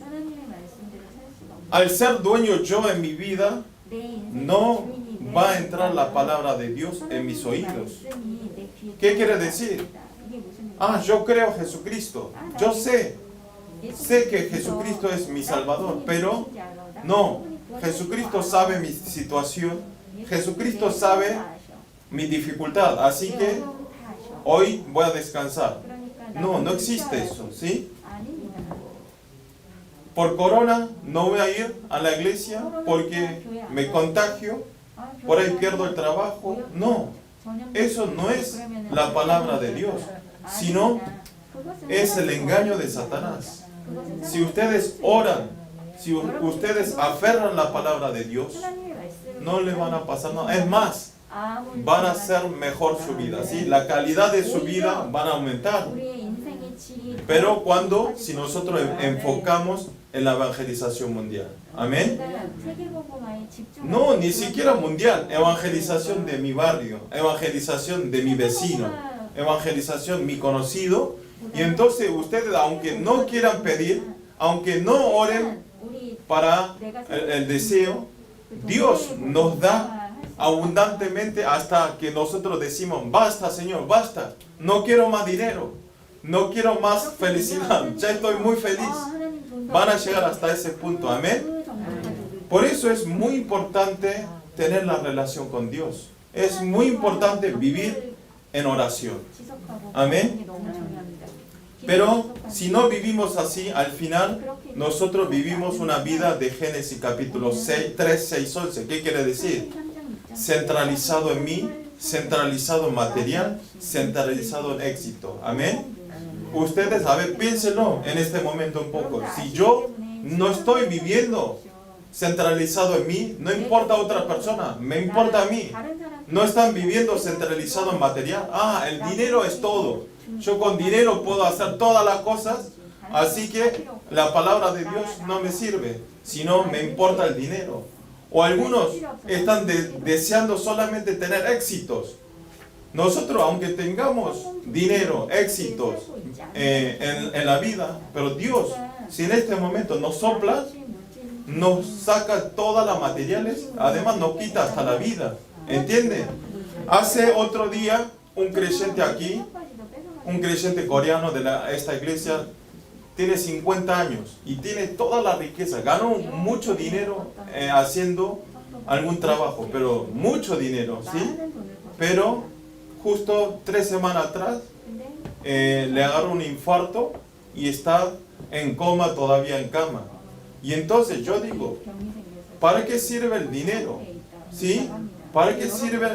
Al ser dueño yo en mi vida, no va a entrar la palabra de Dios en mis oídos. ¿Qué quiere decir? Yo creo en Jesucristo. Yo sé que Jesucristo es mi Salvador, pero no. Jesucristo sabe mi situación. Jesucristo sabe mi dificultad. Así que hoy voy a descansar. No existe eso, ¿sí? Por corona no voy a ir a la iglesia porque me contagio, por ahí pierdo el trabajo. No, eso no es la palabra de Dios, sino es el engaño de Satanás. Si ustedes oran, si ustedes aferran la palabra de Dios, no les van a pasar nada. Es más, van a hacer mejor su vida, ¿sí? La calidad de su vida van a aumentar. Pero si nosotros enfocamos en la evangelización mundial. Amén. No, ni siquiera mundial. Evangelización de mi barrio, evangelización de mi vecino, evangelización mi conocido. Y entonces ustedes, aunque no quieran pedir, aunque no oren para el deseo, Dios nos da abundantemente hasta que nosotros decimos, basta Señor, basta, no quiero más dinero, no quiero más felicidad, ya estoy muy feliz. Van a llegar hasta ese punto, amén. Por eso es muy importante tener la relación con Dios. Es muy importante vivir en oración. Amén. Pero si no vivimos así, al final nosotros vivimos una vida de Génesis capítulo 6, 3, 6, 11. ¿Qué quiere decir? Centralizado en mí, centralizado en material, centralizado en éxito. Amén. Ustedes, a ver, piénsenlo en este momento un poco. Si yo no estoy viviendo centralizado en mí, no importa a otra persona, me importa a mí. No están viviendo centralizado en material. El dinero es todo. Yo con dinero puedo hacer todas las cosas, así que la palabra de Dios no me sirve, sino me importa el dinero. O algunos están deseando solamente tener éxitos. Nosotros, aunque tengamos dinero, éxitos en la vida, pero Dios, si en este momento nos sopla, nos saca todas las materiales, además nos quita hasta la vida. ¿Entiende? Hace otro día, un creyente aquí, un creyente coreano de esta iglesia, tiene 50 años y tiene toda la riqueza. Ganó mucho dinero haciendo algún trabajo, pero mucho dinero, ¿sí? Pero justo 3 semanas atrás le agarró un infarto y está en coma, todavía en cama. Y entonces yo digo, ¿para qué sirve el dinero? ¿Sí? ¿Para qué sirven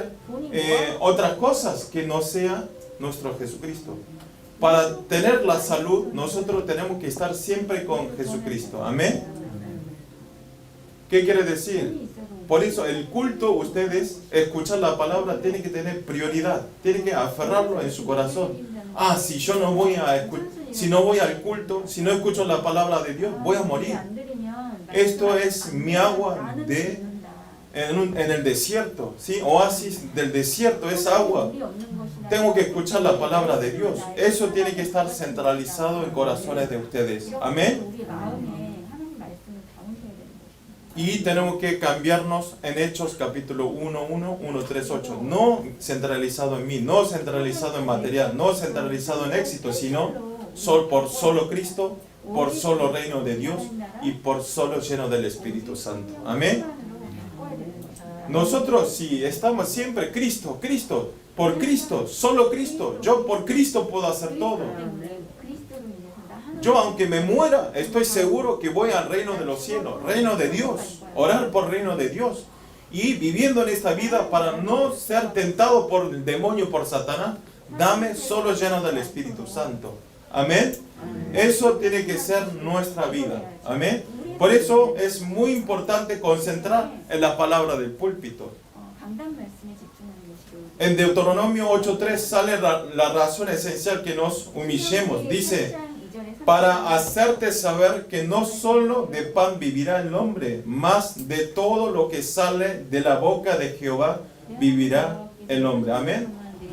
otras cosas que no sea nuestro Jesucristo? Para tener la salud, nosotros tenemos que estar siempre con Jesucristo. Amén. ¿Qué quiere decir? Por eso el culto, ustedes, escuchar la palabra, tienen que tener prioridad. Tienen que aferrarlo en su corazón. Si yo no voy si no voy al culto, si no escucho la palabra de Dios, voy a morir. Esto es mi agua en el desierto, ¿sí? Oasis del desierto, es agua. Tengo que escuchar la palabra de Dios. Eso tiene que estar centralizado en corazones de ustedes. Amén. Y tenemos que cambiarnos en Hechos capítulo 1:1, 1:3-8. No centralizado en mí, no centralizado en material, no centralizado en éxito, sino por solo Cristo, por solo reino de Dios y por solo lleno del Espíritu Santo. Amén. Nosotros si estamos siempre Cristo, Cristo, por Cristo, solo Cristo. Yo por Cristo puedo hacer todo. Yo aunque me muera, estoy seguro que voy al reino de los cielos, reino de Dios, orar por reino de Dios. Y viviendo en esta vida para no ser tentado por el demonio, por Satanás, dame solo lleno del Espíritu Santo. Amén. Eso tiene que ser nuestra vida. Amén. Por eso es muy importante concentrar en la palabra del púlpito. En Deuteronomio 8:3 sale la razón esencial que nos humillemos. Dice, para hacerte saber que no solo de pan vivirá el hombre, mas de todo lo que sale de la boca de Jehová vivirá el hombre. Amén.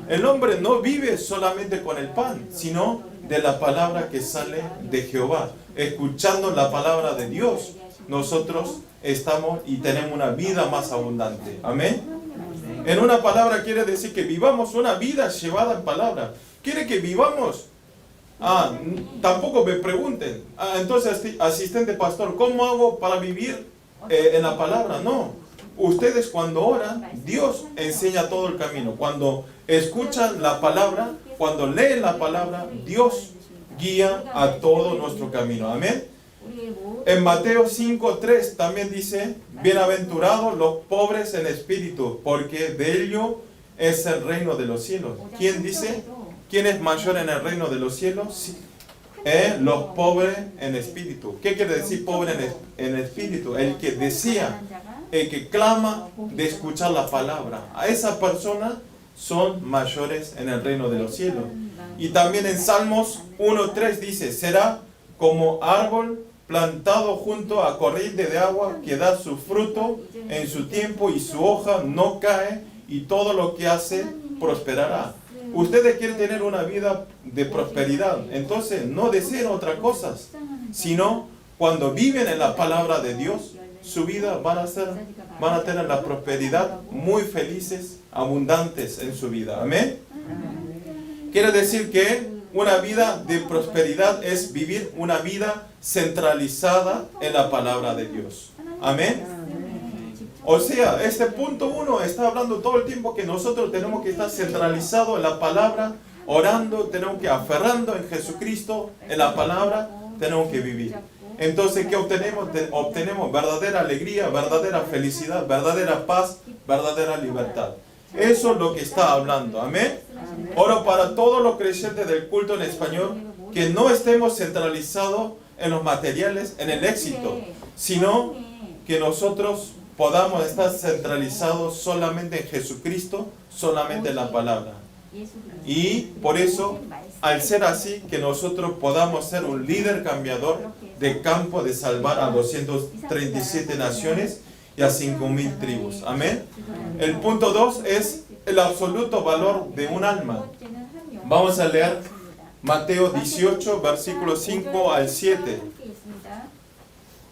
El hombre no vive solamente con el pan, sino de la palabra que sale de Jehová. Escuchando la palabra de Dios, nosotros estamos y tenemos una vida más abundante. Amén. En una palabra quiere decir que vivamos una vida llevada en palabra. Quiere que vivamos. Tampoco me pregunten. Entonces, asistente pastor, ¿cómo hago para vivir en la palabra? No. Ustedes cuando oran, Dios enseña todo el camino. Cuando escuchan la palabra, cuando leen la palabra, Dios guía a todo nuestro camino. Amén. En Mateo 5:3 también dice, bienaventurados los pobres en espíritu, porque de ellos es el reino de los cielos. ¿Quién dice? ¿Quién es mayor en el reino de los cielos? Sí. Los pobres en espíritu. ¿Qué quiere decir pobre en espíritu? El que desea, el que clama de escuchar la palabra. A esa persona son mayores en el reino de los cielos. Y también en Salmos 1:3 dice, será como árbol plantado junto a corriente de agua que da su fruto en su tiempo y su hoja no cae y todo lo que hace prosperará. Ustedes quieren tener una vida de prosperidad, entonces no deseen otras cosas, sino cuando viven en la palabra de Dios, su vida van a tener la prosperidad, muy felices, abundantes en su vida. Amén. Quiere decir que una vida de prosperidad es vivir una vida centralizada en la palabra de Dios. Amén. O sea, este punto 1 está hablando todo el tiempo que nosotros tenemos que estar centralizados en la palabra, orando, tenemos que aferrando en Jesucristo, en la palabra, tenemos que vivir. Entonces, ¿qué obtenemos? Obtenemos verdadera alegría, verdadera felicidad, verdadera paz, verdadera libertad. Eso es lo que está hablando. Amén. Oro para todos los creyentes del culto en español, que no estemos centralizados en los materiales, en el éxito, sino que nosotros podamos estar centralizados solamente en Jesucristo, solamente en la palabra. Y por eso, al ser así, que nosotros podamos ser un líder cambiador de campo de salvar a 237 naciones y a 5,000 tribus. Amén. El punto 2 es el absoluto valor de un alma. Vamos a leer Mateo 18, versículos 5 al 7.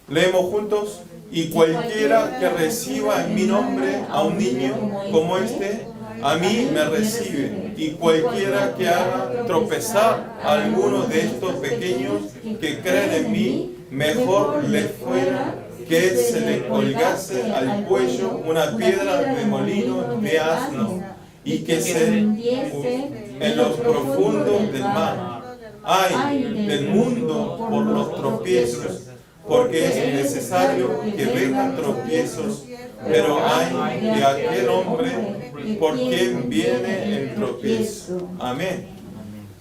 Leemos juntos. Y cualquiera que reciba en mi nombre a un niño como este, a mí me recibe. Y cualquiera que haga tropezar a alguno de estos pequeños que creen en mí, mejor le fuera que se le colgase al cuello una piedra de molino de asno y que se en los profundos del mar. Ay del mundo por los tropiezos, porque es necesario que vengan tropiezos, pero ay de aquel hombre por quien viene el tropiezo. Amén.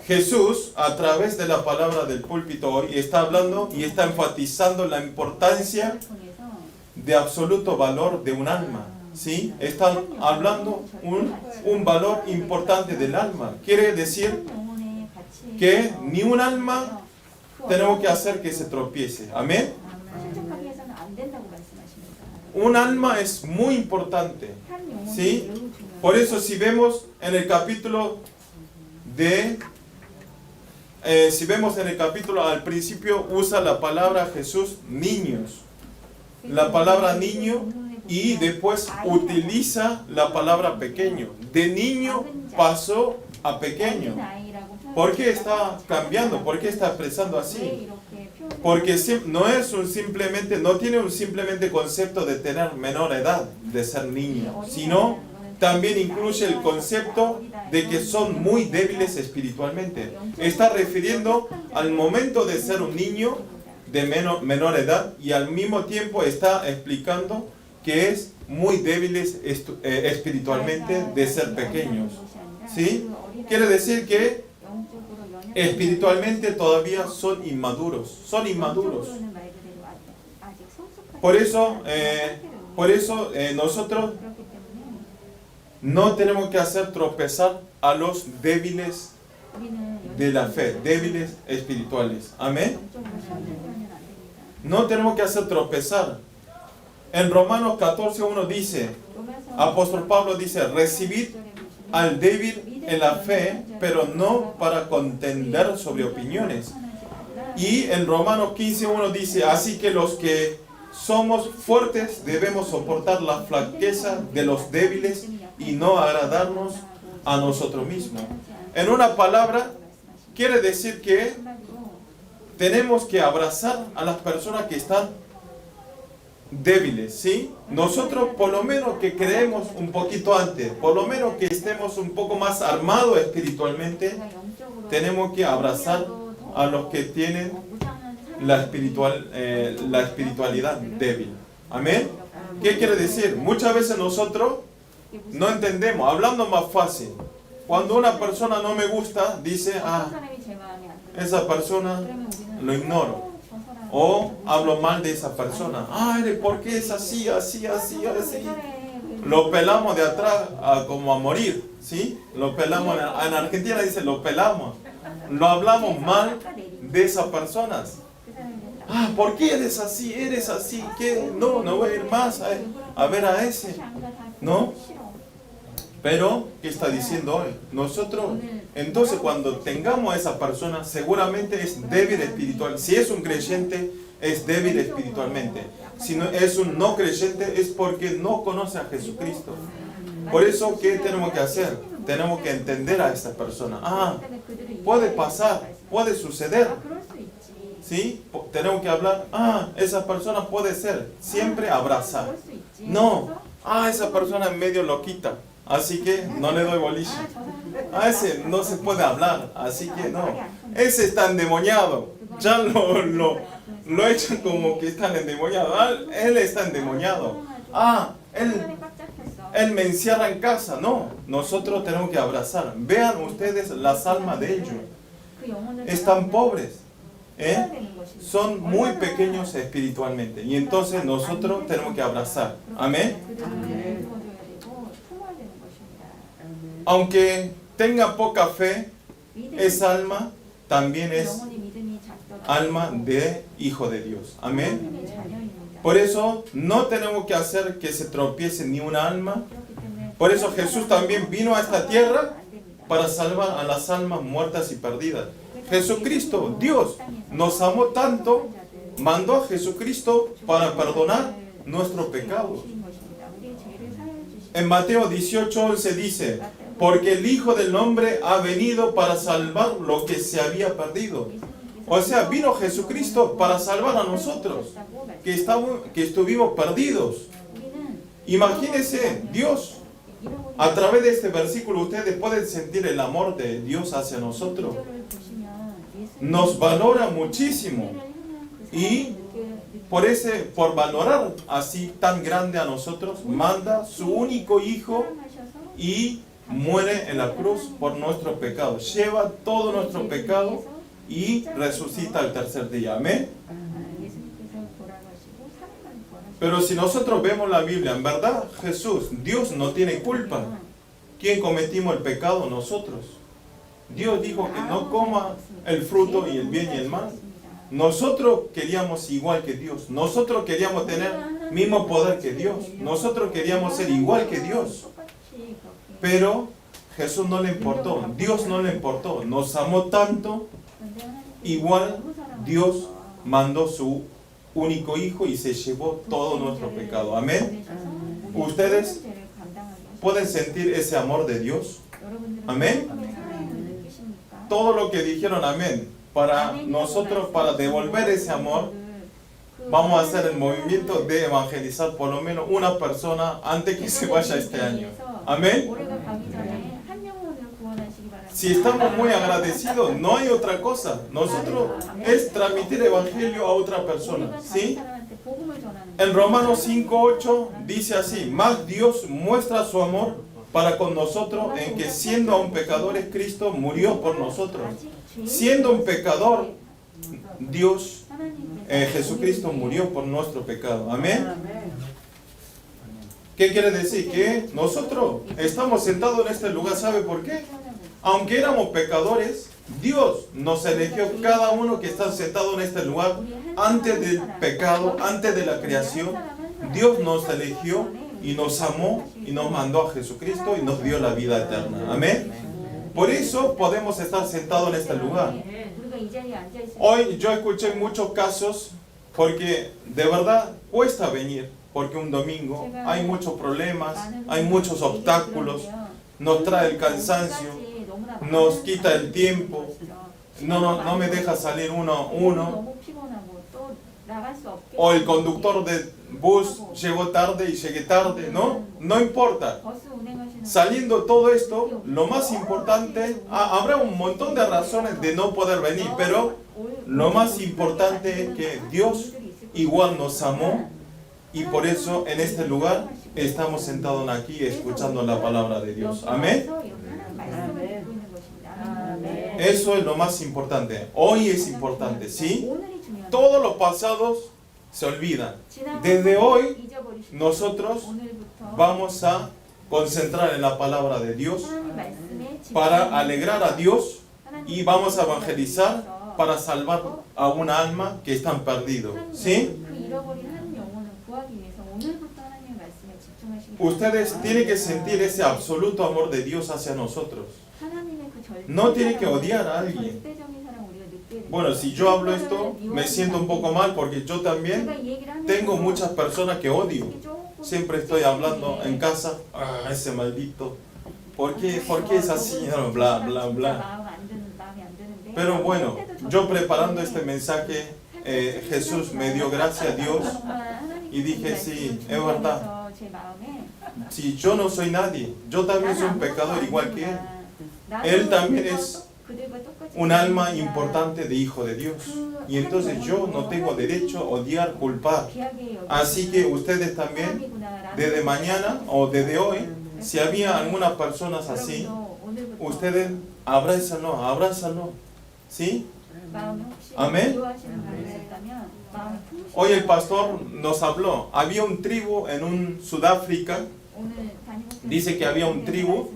Jesús, a través de la palabra del púlpito hoy, está hablando y está enfatizando la importancia de absoluto valor de un alma. ¿Sí? Está hablando un valor importante del alma. Quiere decir que ni un alma tenemos que hacer que se tropiece. Amén. Un alma es muy importante. ¿Sí? Por eso si vemos en el capítulo al principio usa la palabra Jesús niños. La palabra niño y después utiliza la palabra pequeño. De niño pasó a pequeño. ¿Por qué está cambiando? ¿Por qué está expresando así? Porque no tiene un simplemente concepto de tener menor edad, de ser niño, sino también incluye el concepto de que son muy débiles espiritualmente. Está refiriendo al momento de ser un niño de menor edad y al mismo tiempo está explicando que es muy débiles espiritualmente de ser pequeños. ¿Sí? Quiere decir que espiritualmente todavía son inmaduros. Son inmaduros. Por eso nosotros no tenemos que hacer tropezar a los débiles de la fe, débiles espirituales. Amén. No tenemos que hacer tropezar. En Romanos 14:1 dice, apóstol Pablo dice, recibid al débil en la fe, pero no para contender sobre opiniones. Y en Romanos 15:1 dice, así que los que somos fuertes debemos soportar la flaqueza de los débiles y no agradarnos a nosotros mismos. En una palabra, quiere decir que tenemos que abrazar a las personas que están débiles, ¿sí? Nosotros por lo menos que creemos un poquito antes, por lo menos que estemos un poco más armados espiritualmente, tenemos que abrazar a los que tienen la espiritualidad débil. Amén. ¿Qué quiere decir? Muchas veces nosotros no entendemos, hablando más fácil. Cuando una persona no me gusta, dice, esa persona lo ignoro. O hablo mal de esa persona. Ay, ¿por qué es así, así, así, así? Lo pelamos de atrás como a morir, ¿sí? Lo pelamos, en Argentina dice, lo pelamos. Lo hablamos mal de esas personas. ¿Por qué eres así? ¿Eres así? ¿Qué? No voy a ir más a ver a ese. ¿No? Pero, ¿qué está diciendo hoy? Nosotros, entonces cuando tengamos a esa persona, seguramente es débil espiritual. Si es un creyente, es débil espiritualmente. Si no, es un no creyente, es porque no conoce a Jesucristo. Por eso, ¿qué tenemos que hacer? Tenemos que entender a esa persona. Puede pasar, puede suceder. ¿Sí? Tenemos que hablar, esa persona puede ser. Siempre abrazar. No, esa persona es medio loquita, así que no le doy bolilla. A ese no se puede hablar, así que no. Ese está endemoniado, ya lo echan como que está endemoniado. Él está endemoniado. Él me encierra en casa. No, nosotros tenemos que abrazar. Vean ustedes las almas de ellos. Están pobres, son muy pequeños espiritualmente. Y entonces nosotros tenemos que abrazar. Amén. Aunque tenga poca fe, esa alma también es alma de hijo de Dios. Amén. Por eso no tenemos que hacer que se tropiece ni una alma. Por eso Jesús también vino a esta tierra para salvar a las almas muertas y perdidas. Jesucristo, Dios, nos amó tanto, mandó a Jesucristo para perdonar nuestros pecados. En Mateo 18:11 dice, porque el Hijo del Hombre ha venido para salvar lo que se había perdido. O sea, vino Jesucristo para salvar a nosotros, que estuvimos perdidos. Imagínense, Dios, a través de este versículo ustedes pueden sentir el amor de Dios hacia nosotros. Nos valora muchísimo. Y por valorar así tan grande a nosotros, manda su único Hijo y muere en la cruz por nuestros pecados. Lleva todo nuestro pecado y resucita al tercer día. Amén. Pero si nosotros vemos la Biblia, en verdad Jesús, Dios no tiene culpa. ¿Quién cometimos el pecado? Nosotros. Dios dijo que no coma el fruto y el bien y el mal. Nosotros queríamos igual que Dios. Nosotros queríamos tener mismo poder que Dios. Nosotros queríamos ser igual que Dios. Pero Jesús no le importó. Dios no le importó. Nos amó tanto. Igual Dios mandó su único Hijo y se llevó todo nuestro pecado. Amén. Ustedes pueden sentir ese amor de Dios. Amén. Todo lo que dijeron amén. Para nosotros, para devolver ese amor, vamos a hacer el movimiento de evangelizar por lo menos una persona antes que se vaya este año. Amén. Si estamos muy agradecidos, no hay otra cosa. Nosotros es transmitir el evangelio a otra persona. ¿Sí? En Romanos 5:8 dice así: mas Dios muestra su amor para con nosotros en que siendo aún pecadores Cristo murió por nosotros. Siendo un pecador, Jesucristo murió por nuestro pecado. Amén. ¿Qué quiere decir? Que nosotros estamos sentados en este lugar. ¿Sabe por qué? Aunque éramos pecadores, Dios nos eligió cada uno que está sentado en este lugar antes del pecado, antes de la creación. Dios nos eligió y nos amó y nos mandó a Jesucristo y nos dio la vida eterna. Amén. Por eso podemos estar sentados en este lugar. Hoy yo escuché muchos casos porque de verdad cuesta venir, porque un domingo hay muchos problemas, hay muchos obstáculos, nos trae el cansancio, nos quita el tiempo, no me deja salir uno. O el conductor de bus llegó tarde y llegué tarde, no importa. Saliendo todo esto, lo más importante, habrá un montón de razones de no poder venir, pero lo más importante es que Dios igual nos amó y por eso en este lugar estamos sentados aquí escuchando la palabra de Dios. Amén. Eso es lo más importante. Hoy es importante, ¿sí? Todos los pasados se olvidan. Desde hoy nosotros vamos a concentrar en la palabra de Dios para alegrar a Dios y vamos a evangelizar para salvar a un alma que están perdidos. ¿Sí? Ustedes tienen que sentir ese absoluto amor de Dios hacia nosotros. No tienen que odiar a alguien. Bueno, si yo hablo esto, me siento un poco mal porque yo también tengo muchas personas que odio. Siempre estoy hablando en casa, ese maldito, ¿por qué es así? Bla, bla, bla. Pero bueno, yo preparando este mensaje, Jesús me dio gracia a Dios y dije, sí, es verdad. si yo no soy nadie, yo también soy un pecador igual que él. Él también es un alma importante de hijo de Dios. Y entonces yo no tengo derecho a odiar, culpar. Así que ustedes también, desde mañana o desde hoy, si había algunas personas así, ustedes abrázalo. ¿Sí? Amén. Hoy el pastor nos habló. Había un tribu en Sudáfrica. Dice que había un tribu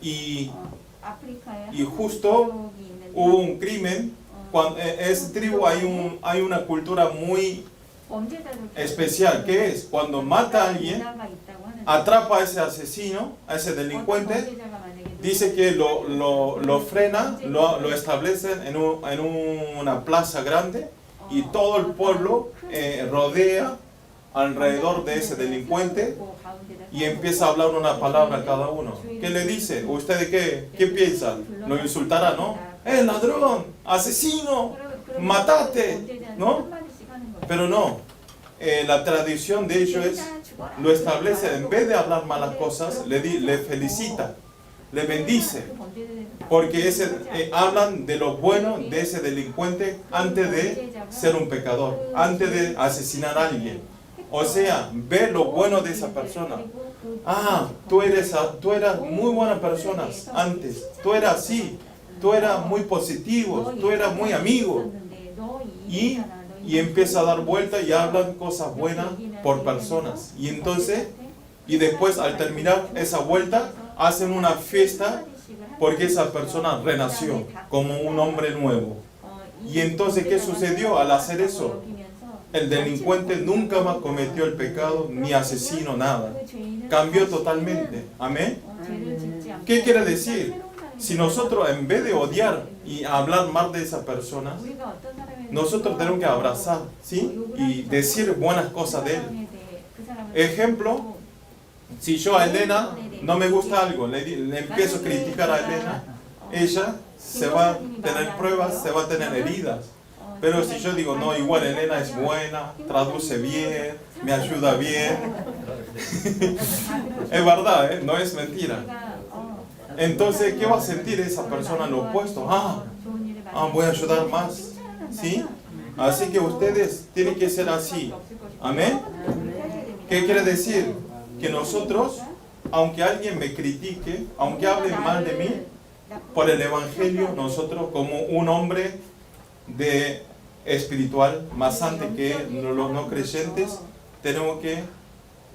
y justo hubo un crimen. Cuando esa tribu hay una cultura muy especial. ¿Qué es? Cuando mata a alguien, atrapa a ese asesino, a ese delincuente, dice que lo frena, lo establecen en una plaza grande y todo el pueblo rodea alrededor de ese delincuente y empieza a hablar una palabra a cada uno. ¿Qué le dice? ¿Ustedes qué piensan? ¿Lo insultará, no? ¡Ladrón! ¡Asesino! ¡Matate! ¿No? Pero no. La tradición de ellos es, lo establece, en vez de hablar malas cosas, le felicita, le bendice, porque hablan de lo bueno de ese delincuente antes de ser un pecador, antes de asesinar a alguien. O sea, ve lo bueno de esa persona. Tú eras muy buena persona antes, tú eras así, tú eras muy positivo, tú eras muy amigo. Y empieza a dar vuelta y hablan cosas buenas por personas. Y entonces, y después al terminar esa vuelta, hacen una fiesta porque esa persona renació como un hombre nuevo. Y entonces, ¿qué sucedió al hacer eso? El delincuente nunca más cometió el pecado, ni asesinó nada. Cambió totalmente. Amén. ¿Qué quiere decir? Si nosotros, en vez de odiar y hablar mal de esa persona, nosotros tenemos que abrazar, ¿sí? Y decir buenas cosas de él. Ejemplo, si yo a Elena no me gusta algo, le empiezo a criticar a Elena, ella se va a tener pruebas, se va a tener heridas. Pero si yo digo, no, igual Elena es buena, traduce bien, me ayuda bien. Es verdad, no es mentira. Entonces, ¿qué va a sentir esa persona en lo opuesto? Voy a ayudar más. ¿Sí? Así que ustedes tienen que ser así. Amén. ¿Qué quiere decir? Que nosotros, aunque alguien me critique, aunque hable mal de mí, por el Evangelio, nosotros como un hombre espiritual, más antes que los no creyentes, tenemos que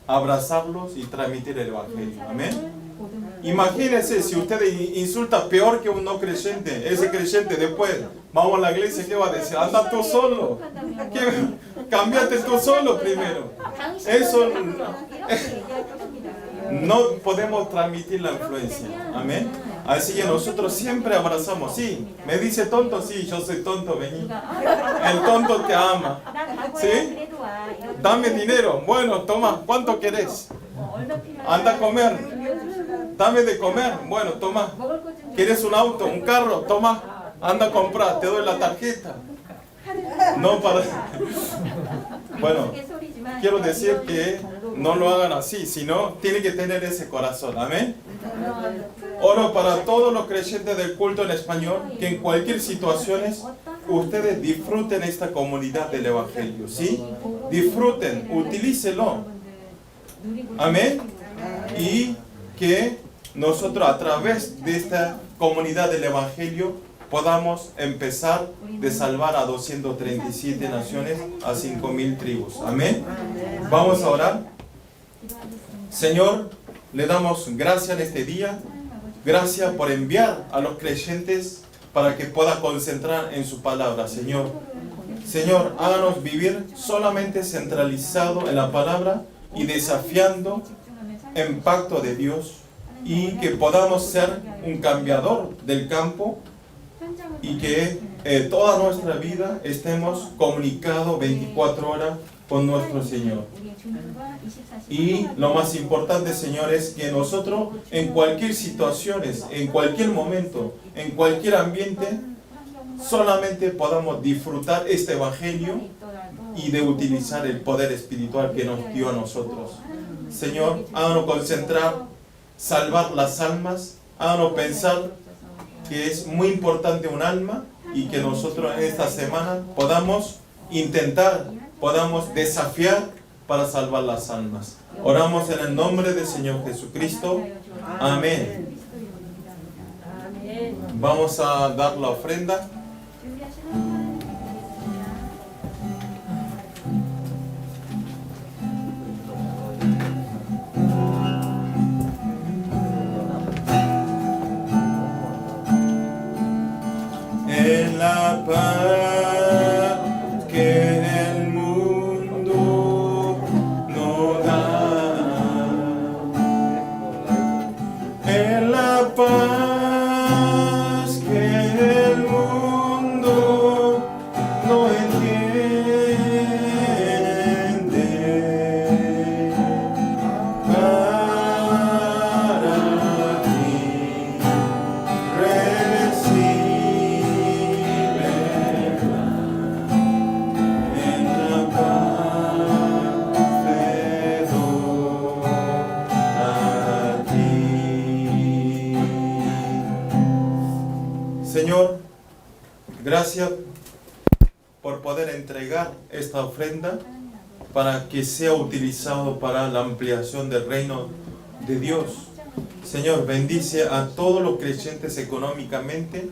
abrazarlos y transmitir el Evangelio. Amén. Imagínense si usted insulta peor que un no creyente, ese creyente después, vamos a la iglesia, ¿qué va a decir? Anda tú solo, cámbiate tú solo primero. Eso no podemos transmitir la influencia. Amén. Así que nosotros siempre abrazamos. Sí, me dice tonto, sí, yo soy tonto, vení. El tonto te ama. ¿Sí? Dame dinero. Bueno, toma, ¿cuánto querés? Anda a comer. Dame de comer. Bueno, toma. ¿Quieres un auto, un carro? Toma. Anda a comprar, te doy la tarjeta. No para... Bueno, quiero decir que no lo hagan así, sino tiene que tener ese corazón. Amén. Oro para todos los creyentes del culto en español, que en cualquier situación ustedes disfruten esta comunidad del Evangelio. ¿Sí? Disfruten, utilícelo. Amén. Y que nosotros a través de esta comunidad del Evangelio podamos empezar de salvar a 237 naciones, a 5,000 tribus. Amén. Vamos a orar. Señor, le damos gracias en este día. Gracias por enviar a los creyentes para que pueda concentrar en su palabra, Señor. Señor, háganos vivir solamente centralizado en la palabra y desafiando el pacto de Dios, y que podamos ser un cambiador del campo y que toda nuestra vida estemos comunicados 24 horas con nuestro Señor. Y lo más importante, Señor, es que nosotros en cualquier situación, en cualquier momento, en cualquier ambiente, solamente podamos disfrutar este Evangelio y de utilizar el poder espiritual que nos dio a nosotros. Señor, háganos concentrar, salvar las almas, háganos pensar que es muy importante un alma y que nosotros en esta semana podamos intentar, podamos desafiar para salvar las almas. Oramos en el nombre del Señor Jesucristo. Amén. Vamos a dar la ofrenda. En la paz que el mundo no da, en la paz que el mundo no entiende, para ti Señor, gracias por poder entregar esta ofrenda para que sea utilizado para la ampliación del reino de Dios. Señor, bendice a todos los creyentes económicamente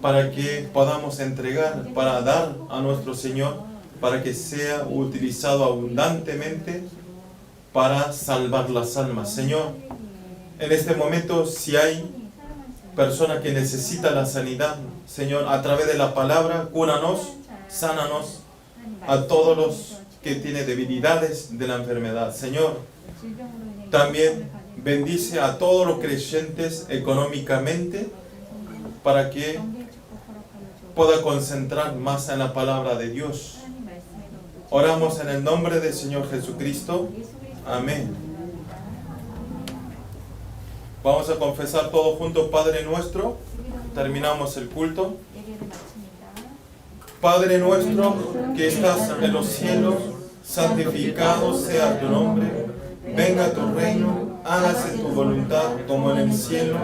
para que podamos entregar, para dar a nuestro Señor, para que sea utilizado abundantemente para salvar las almas. Señor, en este momento, si hay persona que necesita la sanidad, Señor, a través de la palabra, cúranos, sánanos a todos los que tienen debilidades de la enfermedad. Señor, también bendice a todos los creyentes económicamente para que pueda concentrar más en la palabra de Dios. Oramos en el nombre del Señor Jesucristo. Amén. Vamos a confesar todos juntos, Padre nuestro. Terminamos el culto. Padre nuestro que estás en los cielos, santificado sea tu nombre. Venga tu reino, hágase tu voluntad como en el cielo,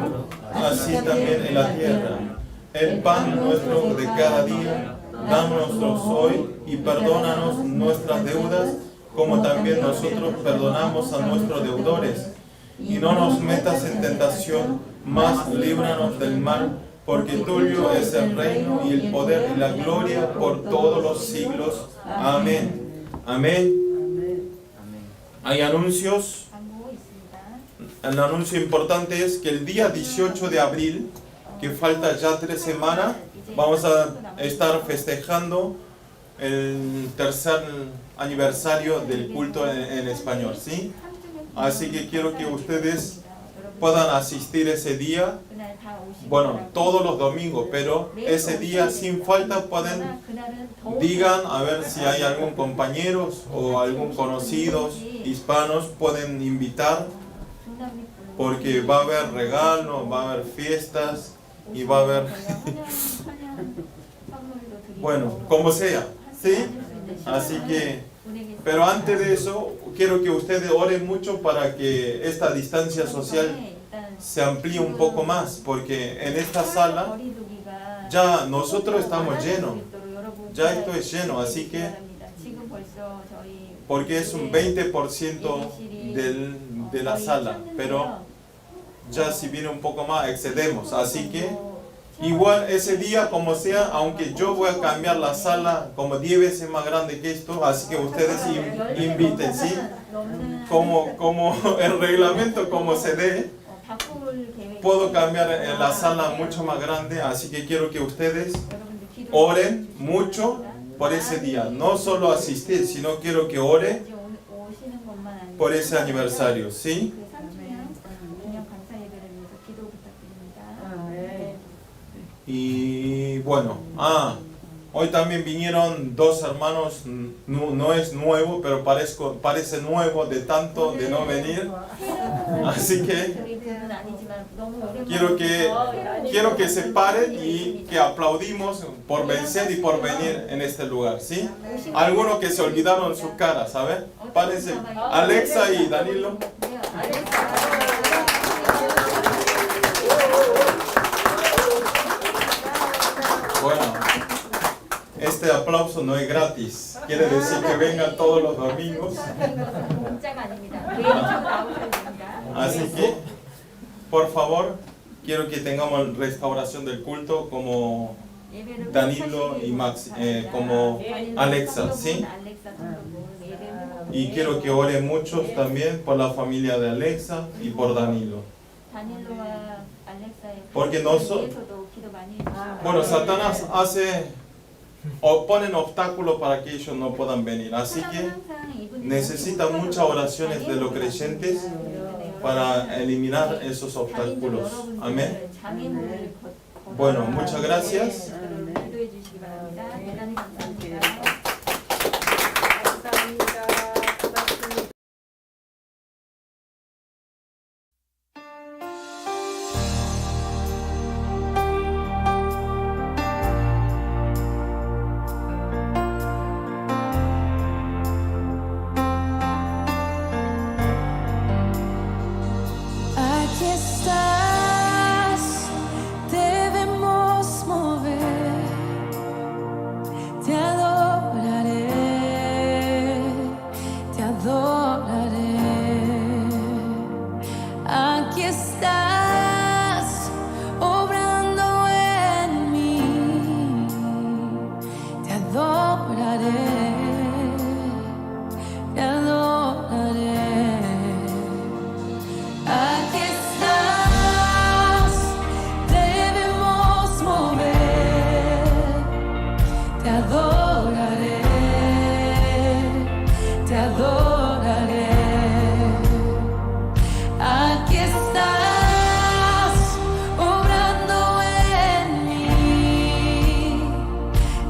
así también en la tierra. El pan nuestro de cada día, dánoslo hoy y perdónanos nuestras deudas, como también nosotros perdonamos a nuestros deudores. Y no nos metas en tentación, mas líbranos del mal, porque tuyo es el reino y el poder y la gloria por todos los siglos. Amén. Amén. Hay anuncios. El anuncio importante es que el día 18 de abril, que falta ya 3 semanas, vamos a estar festejando el tercer aniversario del culto en español, ¿sí? Así que quiero que ustedes puedan asistir ese día, bueno, todos los domingos, pero ese día sin falta pueden, digan a ver si hay algún compañero o algún conocido hispanos, pueden invitar, porque va a haber regalos, va a haber fiestas y va a haber, bueno, como sea, ¿sí? Así que, pero antes de eso, quiero que ustedes oren mucho para que esta distancia social se amplíe un poco más, porque en esta sala ya nosotros estamos llenos, ya esto es lleno, así que, porque es un 20% de la sala, pero ya si viene un poco más excedemos, así que igual ese día como sea, aunque yo voy a cambiar la sala como 10 veces más grande que esto, así que ustedes inviten, ¿sí? Como el reglamento como se dé, puedo cambiar la sala mucho más grande, así que quiero que ustedes oren mucho por ese día, no solo asistir, sino quiero que oren por ese aniversario, ¿sí? Y bueno, hoy también vinieron 2 hermanos, no es nuevo, pero parece nuevo de tanto de no venir. Así que quiero que se paren y que aplaudimos por vencer y por venir en este lugar, ¿sí? Algunos que se olvidaron su cara, ¿sabes? Párense. Alexa y Danilo. Bueno, este aplauso no es gratis. Quiere decir que vengan todos los domingos. Así que, por favor, quiero que tengamos restauración del culto como Danilo y Max, como Alexa, ¿sí? Y quiero que oren muchos también por la familia de Alexa y por Danilo. Porque bueno, Satanás ponen obstáculos para que ellos no puedan venir. Así que necesitan muchas oraciones de los creyentes para eliminar esos obstáculos. Amén. Bueno, muchas gracias. Aquí estás, debemos mover, te adoraré, te adoraré. Aquí estás, obrando en mí, te adoraré, te adoraré. Aquí estás, debemos mover, te adoraré, te adoraré. Aquí estás, obrando en mí,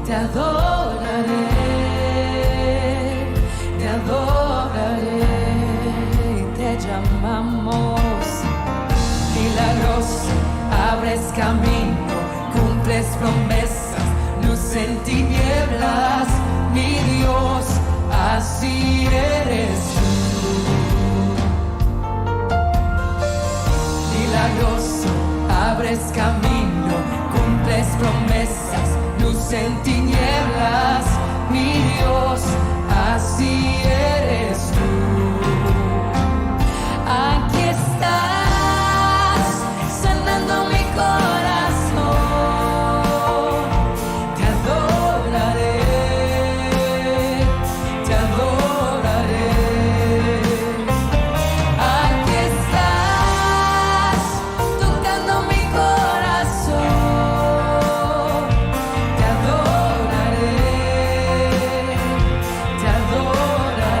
te adoraré, te adoraré. Te llamamos milagroso, abres camino, cumples promesas, luz en tinieblas, mi Dios, así eres tú. Milagroso, abres camino, cumples promesas, luz en tinieblas, mi Dios, así eres tú. Aquí estás, sanando mi corazón, te adoraré, te adoraré. Aquí estás, tocando mi corazón, te adoraré, te adoraré.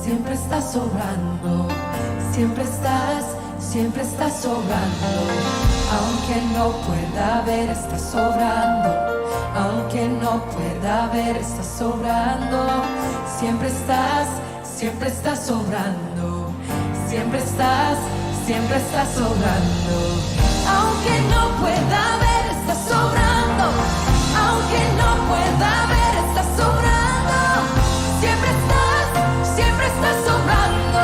siempre estás obrando, siempre estás obrando. Aunque no pueda ver, estás obrando. Aunque no pueda ver, estás obrando. Siempre estás obrando. Siempre estás obrando. Aunque no pueda ver, estás obrando. Aunque no pueda ver, estás obrando. Siempre estás obrando.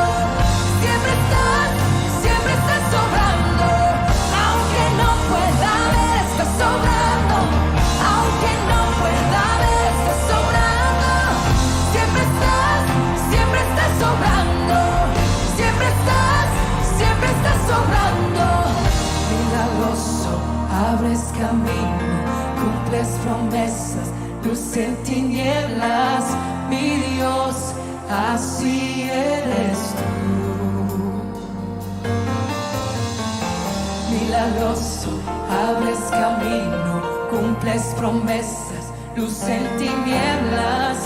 Siempre estás obrando. Aunque no pueda ver, estás obrando. Aunque no pueda ver, estás obrando. Siempre estás obrando. Siempre estás obrando. Milagroso, abres camino, cumples promesas, luz en tinieblas, mi Dios, así eres tú. Milagroso, abres camino, cumples promesas, luz en tinieblas,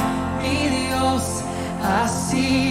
mi Dios, así